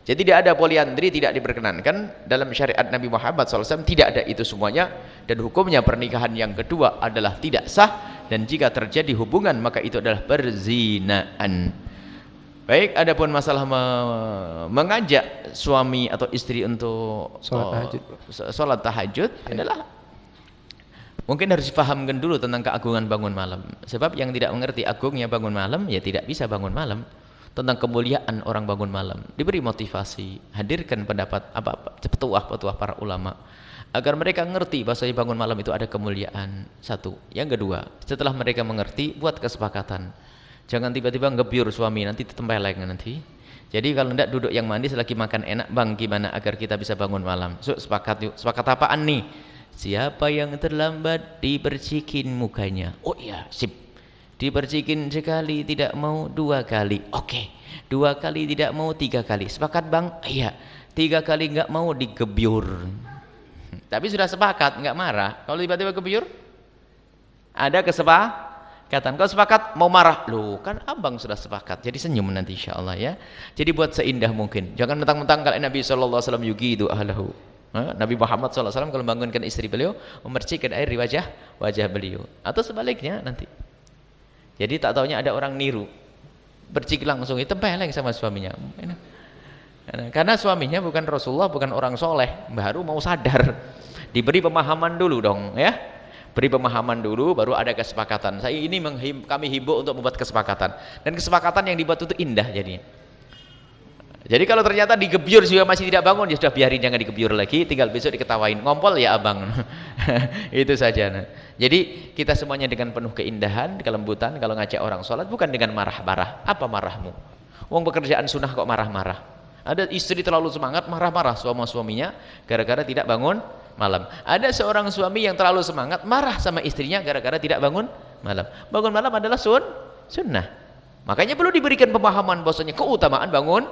Jadi tidak ada poliandri, tidak diperkenankan dalam syariat Nabi Muhammad SAW, tidak ada itu semuanya. Dan hukumnya pernikahan yang kedua adalah tidak sah, dan jika terjadi hubungan maka itu adalah perzinaan. Baik, adapun masalah mengajak suami atau istri untuk sholat tahajud adalah mungkin harus dipahamkan dulu tentang keagungan bangun malam. Sebab yang tidak mengerti agungnya bangun malam, ya tidak bisa bangun malam. Tentang kemuliaan orang bangun malam, diberi motivasi, hadirkan pendapat petuah-petuah para ulama agar mereka mengerti bahwasanya bangun malam itu ada kemuliaan. Satu. Yang kedua, setelah mereka mengerti, buat kesepakatan. Jangan tiba-tiba ngebiur suami, nanti tempeleng nanti. Jadi kalau tidak, duduk yang mandi selagi makan enak, bang gimana agar kita bisa bangun malam? So, sepakat yuk. Sepakat apaan nih? Siapa yang terlambat dipercikin mukanya. Oh iya, sip. Dipercikin sekali tidak mau, 2 kali. Oke. 2 kali tidak mau, 3 kali. Sepakat bang? Iya. 3 kali nggak mau, digebyur. Tapi sudah sepakat, nggak marah. Kalau tiba-tiba gebyur, ada kesepakatan. Kalau sepakat mau marah, loh kan abang sudah sepakat. Jadi senyum nanti insya Allah ya. Jadi buat seindah mungkin. Jangan mentang-mentang kalau Nabi SAW yugidu ahlahu. Nabi Muhammad SAW kalau membangunkan istri beliau, memercikkan air di wajah beliau. Atau sebaliknya nanti. Jadi tak taunya ada orang niru, bercik langsung, itu tempeleng sama suaminya. Karena suaminya bukan Rasulullah, bukan orang soleh, baru mau sadar. Diberi pemahaman dulu dong ya. Beri pemahaman dulu, baru ada kesepakatan. Kami himbau untuk membuat kesepakatan. Dan kesepakatan yang dibuat itu indah jadinya. Jadi kalau ternyata digebyur juga masih tidak bangun, ya sudah biarin, jangan digebyur lagi, tinggal besok diketawain, ngompol ya abang. Itu saja. Jadi kita semuanya dengan penuh keindahan, kelembutan, kalau ngajak orang sholat bukan dengan marah-marah. Apa marahmu? Wong pekerjaan sunnah kok marah-marah? Ada istri terlalu semangat, marah-marah sama suaminya gara-gara tidak bangun malam. Ada seorang suami yang terlalu semangat, marah sama istrinya gara-gara tidak bangun malam. Bangun malam adalah sunnah. Makanya perlu diberikan pemahaman bahwasanya keutamaan bangun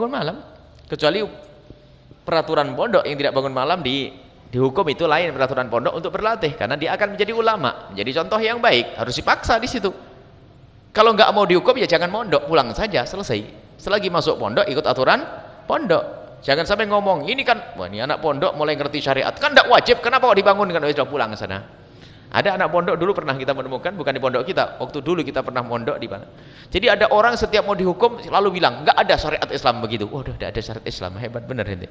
malam. Kecuali peraturan pondok yang tidak bangun malam dihukum itu lain peraturan pondok untuk berlatih, karena dia akan menjadi ulama, menjadi contoh yang baik, harus dipaksa di situ. Kalau nggak mau dihukum ya jangan mondok, pulang saja, selesai. Selagi masuk pondok ikut aturan pondok, jangan sampai ngomong ini kan, wah ini anak pondok mulai ngerti syariat, kan tidak wajib, kenapa kok dibangunkan, sudah pulang ke sana. Ada anak pondok dulu pernah kita menemukan, bukan di pondok kita, waktu dulu kita pernah mondok di mana. Jadi ada orang setiap mau dihukum lalu bilang nggak ada syariat Islam begitu. Waduh, tidak ada syariat Islam, hebat bener ini.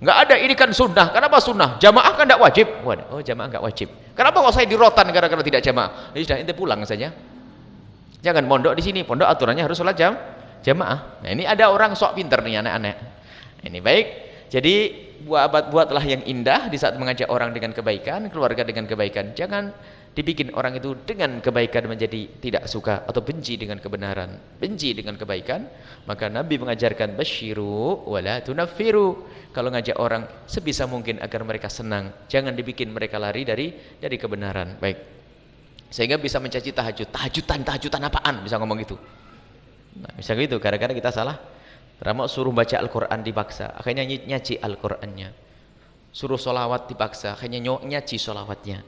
Nggak ada, ini kan sunnah. Kenapa sunnah? Jamaah kan tidak wajib. Waduh, oh jamaah nggak wajib. Kenapa kok saya dirotan gara-gara tidak jamaah? Ya sudah, ente pulang saja. Jangan mondok di sini. Pondok aturannya harus sholat jamaah. Nah ini ada orang sok pinter nih anak-anak. Ini baik. Jadi buatlah yang indah di saat mengajak orang dengan kebaikan, keluarga dengan kebaikan. Jangan dibikin orang itu dengan kebaikan menjadi tidak suka atau benci dengan kebenaran, benci dengan kebaikan. Maka Nabi mengajarkan basyiru wala tunaffiru. Kalau ngajak orang sebisa mungkin agar mereka senang, jangan dibikin mereka lari dari kebenaran. Baik. Sehingga bisa mencaci tahajudan apaan bisa ngomong gitu. Nah, bisa gitu gara-gara kita salah. Pertama suruh baca Al-Quran dipaksa, akhirnya nyaci Al-Qurannya. Suruh sholawat dipaksa, akhirnya nyaci sholawatnya.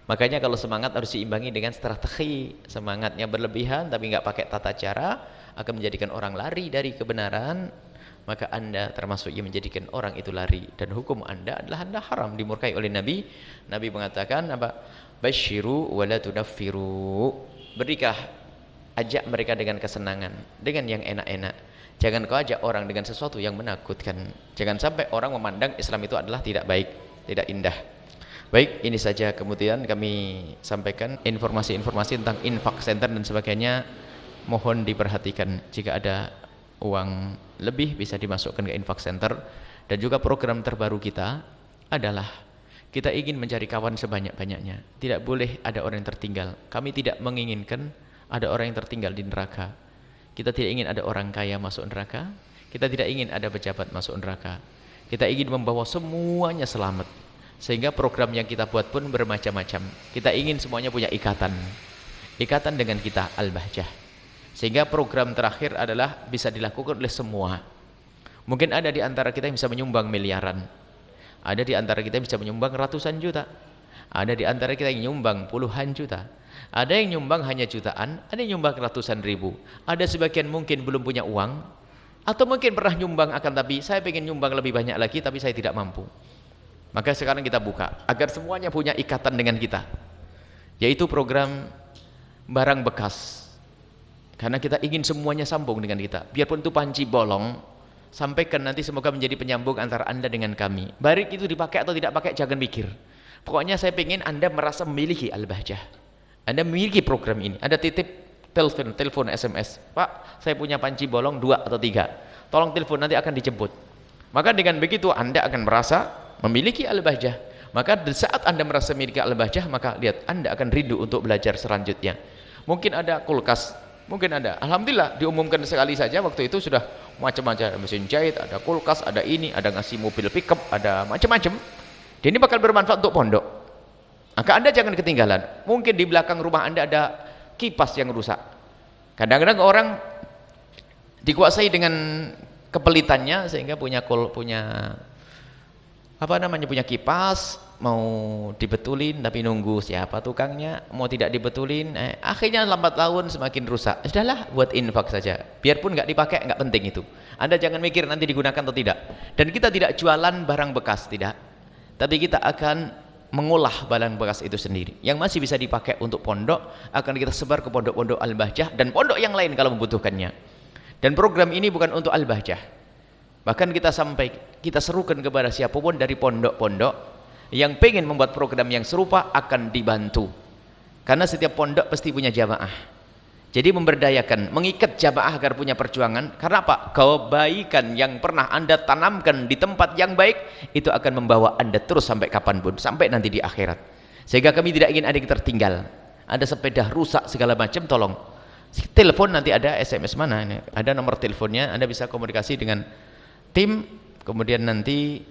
Makanya kalau semangat harus diimbangi dengan strategi. Semangatnya berlebihan tapi nggak pakai tata cara akan menjadikan orang lari dari kebenaran. Maka Anda termasuk yang menjadikan orang itu lari. Dan hukum Anda adalah Anda haram, dimurkai oleh Nabi. Nabi mengatakan apa? Basyiru wala tunaffiru. Berilah, ajak mereka dengan kesenangan, dengan yang enak-enak. Jangan kau ajak orang dengan sesuatu yang menakutkan. Jangan sampai orang memandang Islam itu adalah tidak baik, tidak indah. Baik, ini saja kemudian kami sampaikan informasi-informasi tentang infak center dan sebagainya. Mohon diperhatikan, jika ada uang lebih bisa dimasukkan ke infak center. Dan juga program terbaru kita adalah kita ingin mencari kawan sebanyak-banyaknya. Tidak boleh ada orang yang tertinggal. Kami tidak menginginkan ada orang yang tertinggal di neraka. Kita tidak ingin ada orang kaya masuk neraka. Kita tidak ingin ada pejabat masuk neraka. Kita ingin membawa semuanya selamat. Sehingga program yang kita buat pun bermacam-macam. Kita ingin semuanya punya ikatan dengan kita, Al-Bahjah. Sehingga program terakhir adalah bisa dilakukan oleh semua. Mungkin ada di antara kita yang bisa menyumbang miliaran. Ada di antara kita yang bisa menyumbang ratusan juta. Ada di antara kita yang menyumbang puluhan juta. Ada yang nyumbang hanya jutaan, ada yang nyumbang ratusan ribu. Ada sebagian mungkin belum punya uang, atau mungkin pernah nyumbang akan tapi saya pengen nyumbang lebih banyak lagi tapi saya tidak mampu. Maka sekarang kita buka agar semuanya punya ikatan dengan kita, yaitu program barang bekas. Karena kita ingin semuanya sambung dengan kita. Biarpun itu panci bolong, sampaikan nanti semoga menjadi penyambung antara Anda dengan kami. Baik itu dipakai atau tidak pakai jangan mikir. Pokoknya saya ingin Anda merasa memiliki Al-Bahjah. Anda memiliki program ini. Ada titip telepon SMS. Pak, saya punya panci bolong 2 atau 3. Tolong telepon, nanti akan dijemput. Maka dengan begitu Anda akan merasa memiliki Al-Bahjah. Maka di saat Anda merasa memiliki Al-Bahjah, maka lihat Anda akan rindu untuk belajar selanjutnya. Mungkin ada kulkas, mungkin ada. Alhamdulillah diumumkan sekali saja waktu itu sudah macam-macam, mesin jahit, ada kulkas, ada ini, ada ngasih mobil pickup, ada macam-macam. Dan ini bakal bermanfaat untuk pondok. Maka Anda jangan ketinggalan. Mungkin di belakang rumah Anda ada kipas yang rusak. Kadang-kadang orang dikuasai dengan kepelitannya sehingga punya kipas mau dibetulin tapi nunggu siapa tukangnya, mau tidak dibetulin, akhirnya lambat laun semakin rusak. Sudahlah, buat infak saja. Biarpun nggak dipakai nggak penting itu. Anda jangan mikir nanti digunakan atau tidak. Dan kita tidak jualan barang bekas, tidak. Tapi kita akan mengolah barang bekas itu sendiri yang masih bisa dipakai untuk pondok akan kita sebar ke pondok-pondok Al-Bahjah dan pondok yang lain kalau membutuhkannya. Dan program ini bukan untuk Al-Bahjah, bahkan kita serukan kepada siapapun dari pondok-pondok yang pengen membuat program yang serupa akan dibantu, karena setiap pondok pasti punya jamaah. Jadi memberdayakan, mengikat jamaah agar punya perjuangan. Karena apa? Kebaikan yang pernah Anda tanamkan di tempat yang baik itu akan membawa Anda terus sampai kapanpun, sampai nanti di akhirat. Sehingga kami tidak ingin ada yang tertinggal. Ada sepeda rusak segala macam, tolong telepon, nanti ada SMS mana ini, ada nomor teleponnya, Anda bisa komunikasi dengan tim, kemudian nanti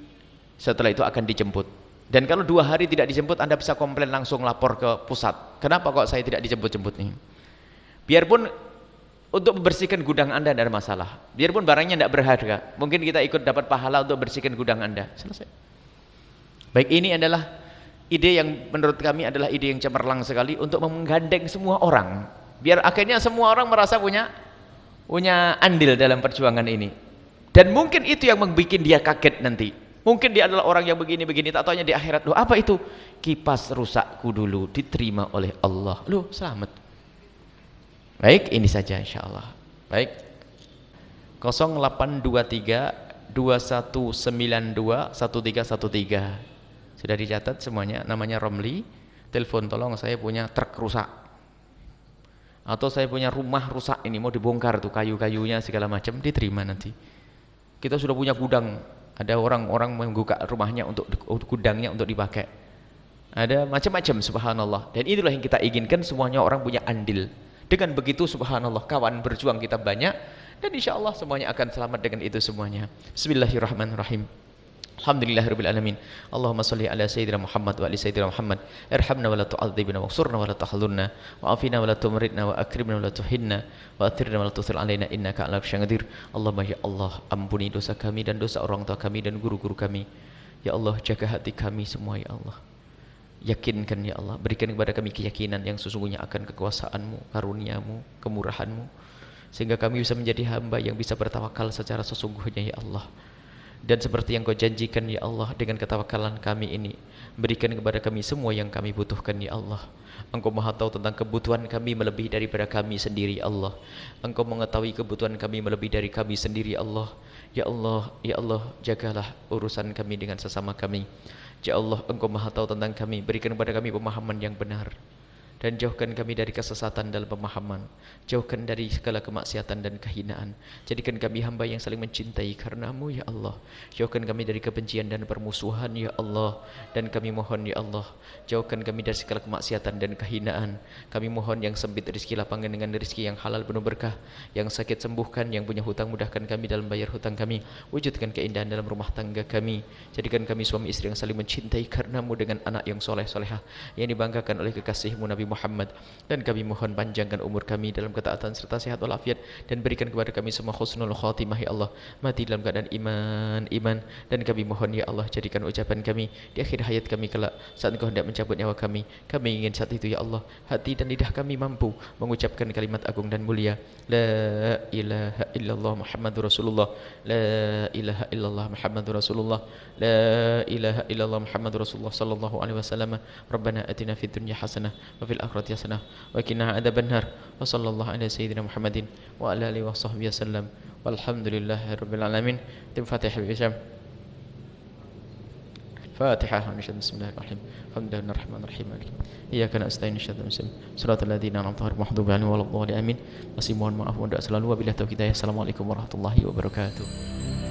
setelah itu akan dijemput. Dan kalau 2 hari tidak dijemput, Anda bisa komplain langsung lapor ke pusat. Kenapa kok saya tidak dijemput-jemput nih? Biarpun untuk membersihkan gudang Anda tidak ada masalah. Biarpun barangnya tidak berharga, mungkin kita ikut dapat pahala untuk bersihkan gudang Anda. Selesai. Baik, ini adalah ide yang menurut kami adalah ide yang cemerlang sekali untuk menggandeng semua orang. Biar akhirnya semua orang merasa punya andil dalam perjuangan ini. Dan mungkin itu yang membuat dia kaget nanti. Mungkin dia adalah orang yang begini-begini, tak taunya di akhirat, loh apa itu? Kipas rusakku dulu diterima oleh Allah. Loh, selamat. Baik, ini saja insyaallah. Baik. 0823 2192 1313. Sudah dicatat semuanya, namanya Romli. Telepon, tolong saya punya truk rusak. Atau saya punya rumah rusak ini, mau dibongkar tuh kayu-kayunya segala macam, diterima nanti. Kita sudah punya gudang. Ada orang-orang membuka rumahnya untuk gudangnya untuk dipakai. Ada macam-macam, subhanallah. Dan itulah yang kita inginkan, semuanya orang punya andil. Dengan begitu subhanallah, kawan berjuang kita banyak, dan insya Allah semuanya akan selamat dengan itu semuanya. Bismillahirrahmanirrahim. Alhamdulillahirabbil alamin. Allahumma shalli ala sayyidina Muhammad wa ali sayyidina Muhammad. Irhamna wa la tu'adzibna wa'surna wa la tahzurna wa afina wa la tumritna wa akrimna wa la tuhinna wa athirna wa la tuthir alaina innaka ala kulli syai'in qadir. Allahumma ya Allah, ampuni dosa kami dan dosa orang tua kami dan guru-guru kami. Ya Allah, jaga hati kami semua ya Allah. Yakinkan ya Allah, berikan kepada kami keyakinan yang sesungguhnya akan kekuasaan-Mu, karunia-Mu, kemurahan-Mu, sehingga kami bisa menjadi hamba yang bisa bertawakal secara sesungguhnya ya Allah. Dan seperti yang Kau janjikan ya Allah, dengan ketawakalan kami ini, berikan kepada kami semua yang kami butuhkan ya Allah. Engkau Maha tahu tentang kebutuhan kami melebihi daripada kami sendiri ya Allah. Engkau mengetahui kebutuhan kami melebihi dari kami sendiri ya Allah. Ya Allah, ya Allah, jagalah urusan kami dengan sesama kami. Ya Allah, Engkau Maha tahu tentang kami, berikan kepada kami pemahaman yang benar. Dan jauhkan kami dari kesesatan dalam pemahaman. Jauhkan dari segala kemaksiatan dan kehinaan. Jadikan kami hamba yang saling mencintai karena-Mu ya Allah. Jauhkan kami dari kebencian dan permusuhan ya Allah. Dan kami mohon ya Allah, jauhkan kami dari segala kemaksiatan dan kehinaan. Kami mohon yang sempit rezeki lapangan dengan rezeki yang halal penuh berkah. Yang sakit sembuhkan, yang punya hutang mudahkan kami dalam bayar hutang kami. Wujudkan keindahan dalam rumah tangga kami. Jadikan kami suami istri yang saling mencintai karena-Mu dengan anak yang soleh-solehah, yang dibanggakan oleh kekasih-Mu Nabi Muhammad. Dan kami mohon panjangkan umur kami dalam ketaatan serta sehat walafiat, dan berikan kepada kami semua husnul khatimah ya Allah, mati dalam keadaan iman. Dan kami mohon ya Allah, jadikan ucapan kami di akhir hayat kami kelak, saat Engkau hendak mencabut nyawa kami ingin saat itu ya Allah, hati dan lidah kami mampu mengucapkan kalimat agung dan mulia, la ilaha illallah Muhammadur Rasulullah, la ilaha illallah Muhammadur Rasulullah, la ilaha illallah Muhammadur Rasulullah sallallahu alaihi wasallam. Rabbana atina fid dunya hasanah wa fil akhirati hasanah wa qina adzabannar. Wa sallallahu ala sayyidina Muhammadin wa ala alihi wa sahbihi wasallam. Walhamdulillahirabbil alamin. Fatihah Islam. Fatihah. Bismillahirrahmanirrahim. Alhamdulillahirrahmanirrahim. Iyyaka nasta'in ihdinas siratal ladzina an'amta 'alaihim ghairil maghdubi 'alaihim waladdallin. Amin. Masih mohon maaf dan doa selalu. Wabillahi taufiq hidayah. Assalamualaikum warahmatullahi wabarakatuh.